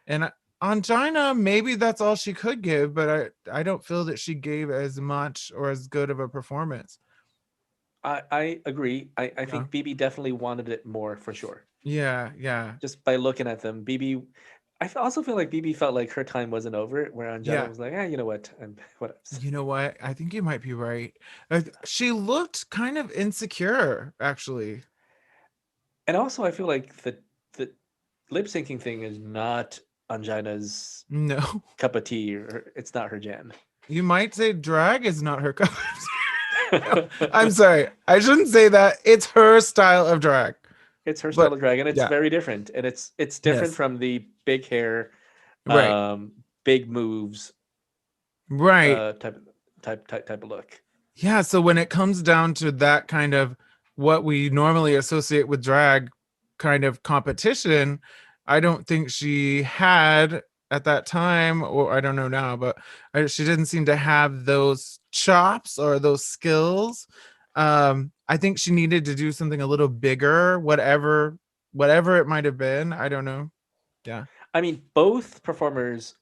[SPEAKER 1] And Angina, maybe that's all she could give, but I don't feel that she gave as much or as good of a performance.
[SPEAKER 2] I agree. I
[SPEAKER 1] Yeah.
[SPEAKER 2] think BB definitely wanted it more for sure.
[SPEAKER 1] Yeah, yeah.
[SPEAKER 2] Just by looking at them, BB. Also feel like BB felt like her time wasn't over, where Angina
[SPEAKER 1] Yeah.
[SPEAKER 2] was like, you know what, and what else.
[SPEAKER 1] You know what? I think you might be right. She looked kind of insecure, actually.
[SPEAKER 2] And also, I feel like the lip syncing thing is not Angina's
[SPEAKER 1] No,
[SPEAKER 2] cup of tea, or it's not her jam.
[SPEAKER 1] you might say drag is not her cup of tea. No, I'm sorry. I shouldn't say that. It's her style of drag.
[SPEAKER 2] It's her style
[SPEAKER 1] But
[SPEAKER 2] of drag, and it's
[SPEAKER 1] yeah,
[SPEAKER 2] very different, and it's different
[SPEAKER 1] yes,
[SPEAKER 2] from the big hair,
[SPEAKER 1] right,
[SPEAKER 2] big moves
[SPEAKER 1] right.
[SPEAKER 2] type of look.
[SPEAKER 1] Yeah. So when it comes down to that kind of what we normally associate with drag kind of competition, I don't think she had at that time, or I don't know now, but she didn't seem to have those chops or those skills. I think she needed to do something a little bigger, whatever it might have been. I don't know. Yeah.
[SPEAKER 2] I mean, both performers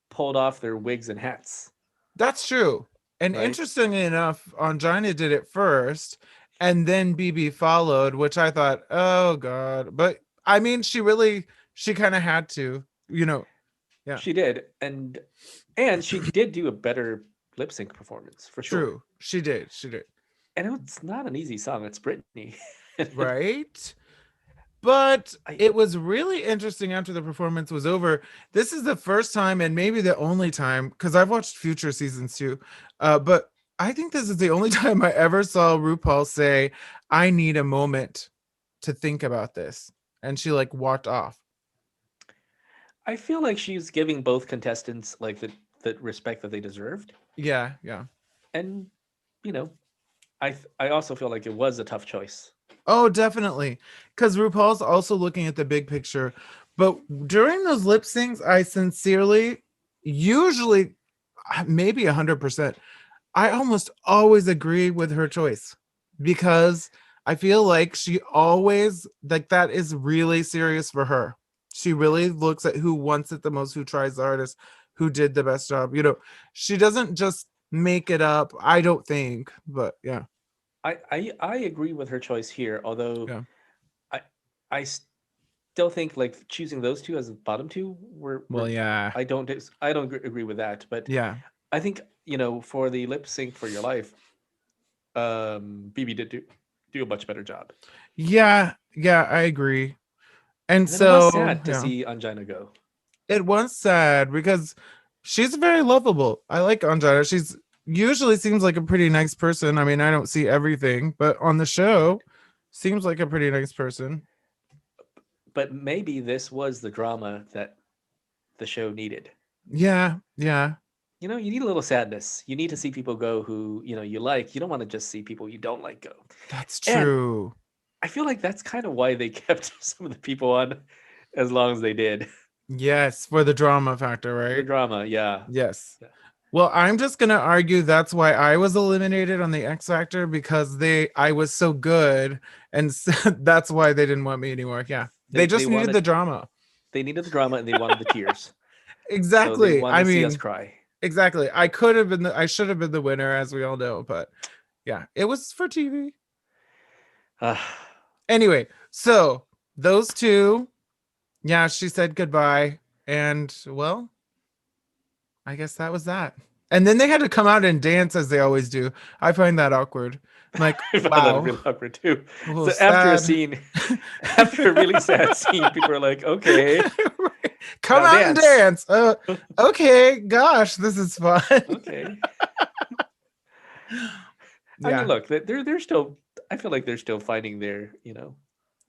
[SPEAKER 2] pulled off their wigs and hats,
[SPEAKER 1] That's true. And
[SPEAKER 2] right?
[SPEAKER 1] interestingly enough, Angina did it first, and then BB followed, which I thought, oh God. But I mean, she kind of had to, yeah,
[SPEAKER 2] She did, and she did do a better lip sync performance for sure.
[SPEAKER 1] true. She did. She did.
[SPEAKER 2] And it's not an easy song. It's Britney.
[SPEAKER 1] Right. But
[SPEAKER 2] I
[SPEAKER 1] it was really interesting after the performance was over. This is the first time, and maybe the only time, because I've watched future seasons too. But I think this is the only time I ever saw RuPaul say, I need a moment to think about this. And she like walked off.
[SPEAKER 2] I feel like she's giving both contestants like the respect that they deserved,
[SPEAKER 1] Yeah, yeah.
[SPEAKER 2] and you know, I also feel like it was a tough choice.
[SPEAKER 1] Oh, definitely. Because RuPaul's also looking at the big picture. But during those lip syncs, I sincerely, usually, maybe 100%, I almost always agree with her choice because I feel like she always, like, that is really serious for her. She really looks at who wants it the most, who tries the hardest, who did the best job. She doesn't just make it up, I don't think. But yeah,
[SPEAKER 2] I agree with her choice here, although
[SPEAKER 1] yeah.
[SPEAKER 2] I I still think like choosing those two as the bottom two
[SPEAKER 1] Well,
[SPEAKER 2] were
[SPEAKER 1] yeah.
[SPEAKER 2] I don't agree with that, but
[SPEAKER 1] Yeah.
[SPEAKER 2] I think for the lip sync for your life, BB did do a much better job,
[SPEAKER 1] Yeah, yeah, I agree. And
[SPEAKER 2] and then it was
[SPEAKER 1] so,
[SPEAKER 2] sad to
[SPEAKER 1] yeah,
[SPEAKER 2] see Angina go.
[SPEAKER 1] it was sad because she's very lovable. I like Anjana. She's usually seems like a pretty nice person. I mean, I don't see everything, but on the show, seems like a pretty nice person.
[SPEAKER 2] But maybe this was the drama that the show needed.
[SPEAKER 1] Yeah, yeah,
[SPEAKER 2] You need a little sadness. You need to see people go who you like. You don't want to just see people you don't like go.
[SPEAKER 1] that's
[SPEAKER 2] And
[SPEAKER 1] true.
[SPEAKER 2] I feel like that's kind of why they kept some of the people on as long as they did.
[SPEAKER 1] Yes, for the drama factor,
[SPEAKER 2] The
[SPEAKER 1] right?
[SPEAKER 2] drama, yeah.
[SPEAKER 1] Yes.
[SPEAKER 2] Yeah.
[SPEAKER 1] Well, I'm just gonna argue that's why I was eliminated on the X Factor because I was so good, and so that's why they didn't want me anymore. Yeah, they
[SPEAKER 2] They
[SPEAKER 1] just needed
[SPEAKER 2] wanted
[SPEAKER 1] the drama.
[SPEAKER 2] they needed the drama and they wanted the tears. So they
[SPEAKER 1] Exactly.
[SPEAKER 2] wanted
[SPEAKER 1] I
[SPEAKER 2] to see us
[SPEAKER 1] mean,
[SPEAKER 2] cry.
[SPEAKER 1] exactly. I should have been the winner, as we all know, but yeah, it was for TV.
[SPEAKER 2] Uh,
[SPEAKER 1] Anyway, so those two, yeah, she said goodbye, and well, I guess that was that. And then they had to come out and dance as they always do. I find that awkward. I'm like,
[SPEAKER 2] I found that
[SPEAKER 1] wow,
[SPEAKER 2] really awkward too.
[SPEAKER 1] well,
[SPEAKER 2] So after a
[SPEAKER 1] sad.
[SPEAKER 2] scene, after a really sad scene, people are like, "Okay,
[SPEAKER 1] Come
[SPEAKER 2] now
[SPEAKER 1] out and
[SPEAKER 2] dance."
[SPEAKER 1] dance. Okay, gosh, this is fun.
[SPEAKER 2] Okay. I mean,
[SPEAKER 1] Yeah,
[SPEAKER 2] look, they're still. I feel like they're still finding their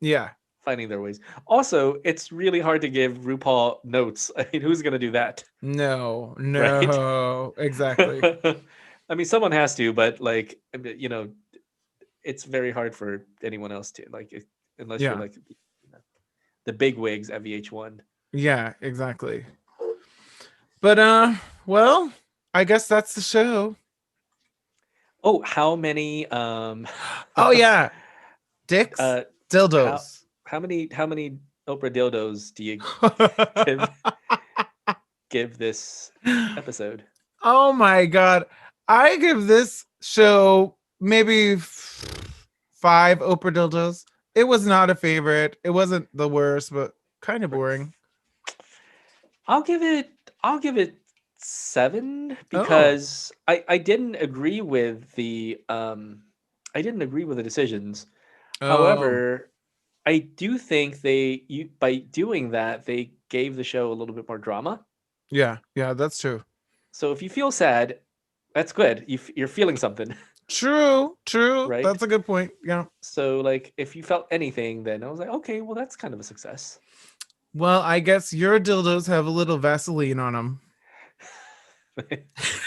[SPEAKER 1] yeah.
[SPEAKER 2] finding their ways. Also, it's really hard to give RuPaul notes. I mean, who's gonna do that,
[SPEAKER 1] No,
[SPEAKER 2] right?
[SPEAKER 1] no, exactly.
[SPEAKER 2] I mean, someone has to, but like, it's very hard for anyone else to unless you're
[SPEAKER 1] Yeah,
[SPEAKER 2] like the big wigs at VH1.
[SPEAKER 1] yeah, exactly. But well, I guess that's the show.
[SPEAKER 2] Oh, how many
[SPEAKER 1] Oh yeah, dicks,
[SPEAKER 2] uh how
[SPEAKER 1] dildos.
[SPEAKER 2] how many Oprah dildos do you give give this episode?
[SPEAKER 1] Oh my god. I give this show maybe five Oprah dildos. It was not a favorite. It wasn't the worst, but kind of boring.
[SPEAKER 2] I'll give it I'll give it 7
[SPEAKER 1] Oh,
[SPEAKER 2] because I didn't agree with the decisions.
[SPEAKER 1] oh,
[SPEAKER 2] However, I do think by doing that they gave the show a little bit more drama.
[SPEAKER 1] yeah, yeah, that's true.
[SPEAKER 2] So if you feel sad, that's good. You're feeling something,
[SPEAKER 1] True, true.
[SPEAKER 2] right?
[SPEAKER 1] That's a good point. Yeah.
[SPEAKER 2] So like if you felt anything, then I was like, okay, well that's kind of a success.
[SPEAKER 1] Well, I guess your dildos have a little Vaseline on them.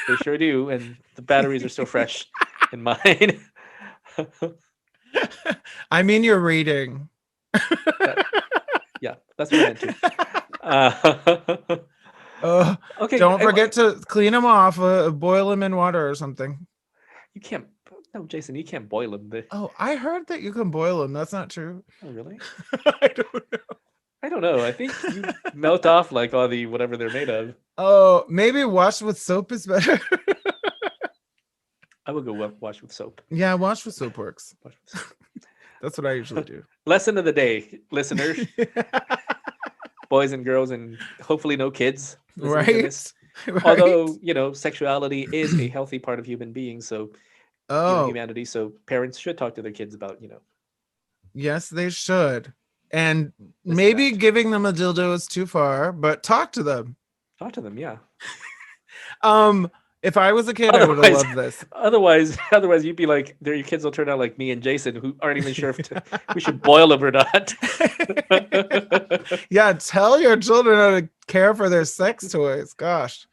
[SPEAKER 2] They sure do, and the batteries are still fresh in mine.
[SPEAKER 1] I mean, your rating.
[SPEAKER 2] That yeah, that's what I meant to. Uh,
[SPEAKER 1] Oh,
[SPEAKER 2] okay,
[SPEAKER 1] don't forget to clean them off. Boil them in water or something.
[SPEAKER 2] you can't. No, Jason, you can't boil them.
[SPEAKER 1] Oh, I heard that you can boil them. That's not true.
[SPEAKER 2] Oh, really?
[SPEAKER 1] I don't know.
[SPEAKER 2] I don't know. I think you melt off like all the whatever they're made of.
[SPEAKER 1] Oh, maybe wash with soap is better.
[SPEAKER 2] I would go wash with soap.
[SPEAKER 1] Yeah, wash with soap works.
[SPEAKER 2] Wash with soap.
[SPEAKER 1] That's what I usually do.
[SPEAKER 2] Lesson of the day, listeners, boys and girls, and hopefully no kids listening to
[SPEAKER 1] Right?
[SPEAKER 2] this.
[SPEAKER 1] Right?
[SPEAKER 2] Although sexuality is a healthy part of human beings, so
[SPEAKER 1] Oh,
[SPEAKER 2] humanity. So parents should talk to their kids about
[SPEAKER 1] yes, they should. And
[SPEAKER 2] this and
[SPEAKER 1] maybe
[SPEAKER 2] that.
[SPEAKER 1] giving them a dildo is too far, but talk to them.
[SPEAKER 2] Talk to them, yeah.
[SPEAKER 1] Um, If I was a kid, I would have
[SPEAKER 2] Otherwise,
[SPEAKER 1] loved this.
[SPEAKER 2] otherwise, you'd be like, your kids will turn out like me and Jason, who aren't even sure if we should boil them or not.
[SPEAKER 1] Yeah, tell your children how to care for their sex toys. Gosh.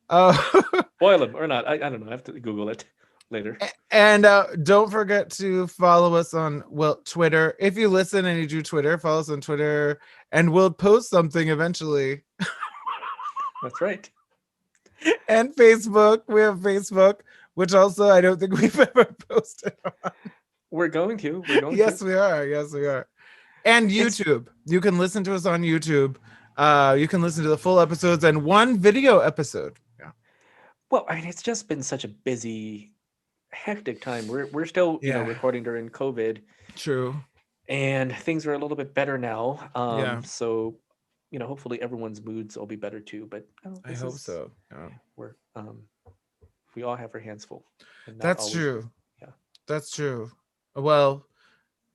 [SPEAKER 1] Oh,
[SPEAKER 2] Boil them or not? I don't know. I have to Google it later.
[SPEAKER 1] and don't forget to follow us on Twitter. If you listen and you do Twitter, follow us on Twitter, and we'll post something eventually.
[SPEAKER 2] That's right.
[SPEAKER 1] And Facebook, we have Facebook, which also I don't think we've ever posted on.
[SPEAKER 2] We're going to. We're going
[SPEAKER 1] Yes,
[SPEAKER 2] to.
[SPEAKER 1] we are. Yes, we are. And YouTube. You can listen to us on YouTube. You can listen to the full episodes and one video episode. Yeah.
[SPEAKER 2] Well, I mean, it's just been such a busy, hectic time. We're still, recording during COVID,
[SPEAKER 1] True.
[SPEAKER 2] and things are a little bit better now.
[SPEAKER 1] Yeah.
[SPEAKER 2] So, hopefully everyone's moods will be better too. But
[SPEAKER 1] I hope so. Yeah.
[SPEAKER 2] We're we all have our hands full. And not
[SPEAKER 1] That's
[SPEAKER 2] always
[SPEAKER 1] true.
[SPEAKER 2] busy. Yeah.
[SPEAKER 1] That's true. Well,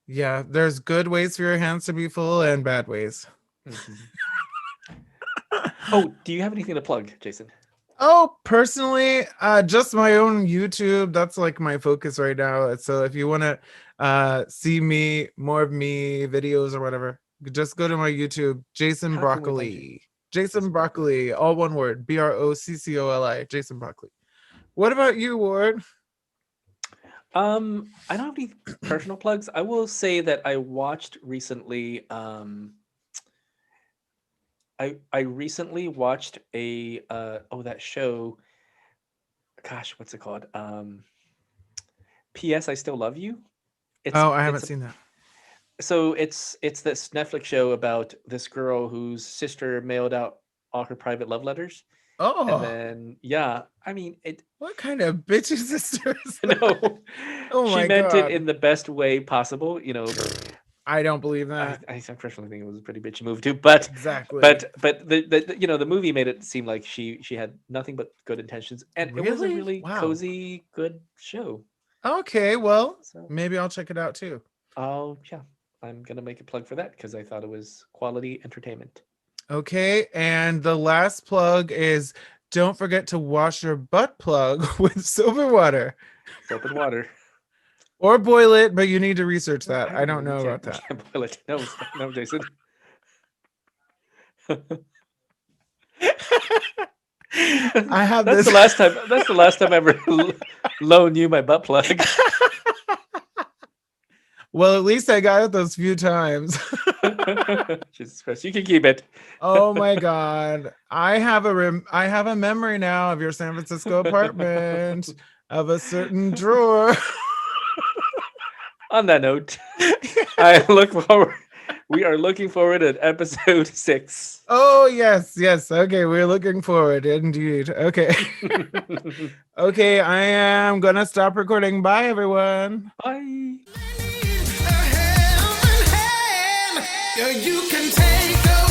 [SPEAKER 1] yeah, there's good ways for your hands to be full and bad ways.
[SPEAKER 2] Mhm. Oh, do you have anything to plug, Jason?
[SPEAKER 1] Oh, personally, just my own YouTube. That's like my focus right now. So if you want to see more of me videos or whatever, just go to my YouTube, Jason
[SPEAKER 2] How can we find you?
[SPEAKER 1] Broccoli. Jason Broccoli, all one word, Broccoli, Jason Broccoli. What about you, Ward?
[SPEAKER 2] I don't have any personal plugs. I will say that I watched recently. I recently watched that show. Gosh, what's it called? P.S. I Still Love You.
[SPEAKER 1] I haven't seen that.
[SPEAKER 2] So it's this Netflix show about this girl whose sister mailed out all her private love letters.
[SPEAKER 1] Oh,
[SPEAKER 2] And then I mean it.
[SPEAKER 1] What kind of bitchy sister is that?
[SPEAKER 2] No,
[SPEAKER 1] Oh
[SPEAKER 2] she
[SPEAKER 1] my
[SPEAKER 2] meant
[SPEAKER 1] God.
[SPEAKER 2] it in the best way possible.
[SPEAKER 1] I don't believe that.
[SPEAKER 2] I personally think it was a pretty bitchy move too, but
[SPEAKER 1] Exactly.
[SPEAKER 2] but the movie made it seem like she had nothing but good intentions, and it was a
[SPEAKER 1] Really?
[SPEAKER 2] really
[SPEAKER 1] Wow.
[SPEAKER 2] cozy, good show.
[SPEAKER 1] Okay, well,
[SPEAKER 2] So
[SPEAKER 1] maybe I'll check it out too.
[SPEAKER 2] I'm gonna make a plug for that because I thought it was quality entertainment.
[SPEAKER 1] Okay, and the last plug is don't forget to wash your butt plug with soap and water.
[SPEAKER 2] Soap and water.
[SPEAKER 1] Or boil it, but you need to research that. I don't
[SPEAKER 2] We
[SPEAKER 1] know about
[SPEAKER 2] can't-
[SPEAKER 1] that.
[SPEAKER 2] We can't boil it. No, Jason.
[SPEAKER 1] I have
[SPEAKER 2] That's
[SPEAKER 1] this.
[SPEAKER 2] the last time. That's the last time I ever loaned you my butt plug.
[SPEAKER 1] Well, at least I got it those few times.
[SPEAKER 2] Jesus Christ, you can keep it.
[SPEAKER 1] Oh my God. I have a memory now of your San Francisco apartment of a certain drawer.
[SPEAKER 2] On that note, we are looking forward to episode 6.
[SPEAKER 1] Oh, yes. Okay, we're looking forward indeed. Okay. Okay, I am gonna stop recording. Bye, everyone.
[SPEAKER 2] Bye.
[SPEAKER 3] You can take over.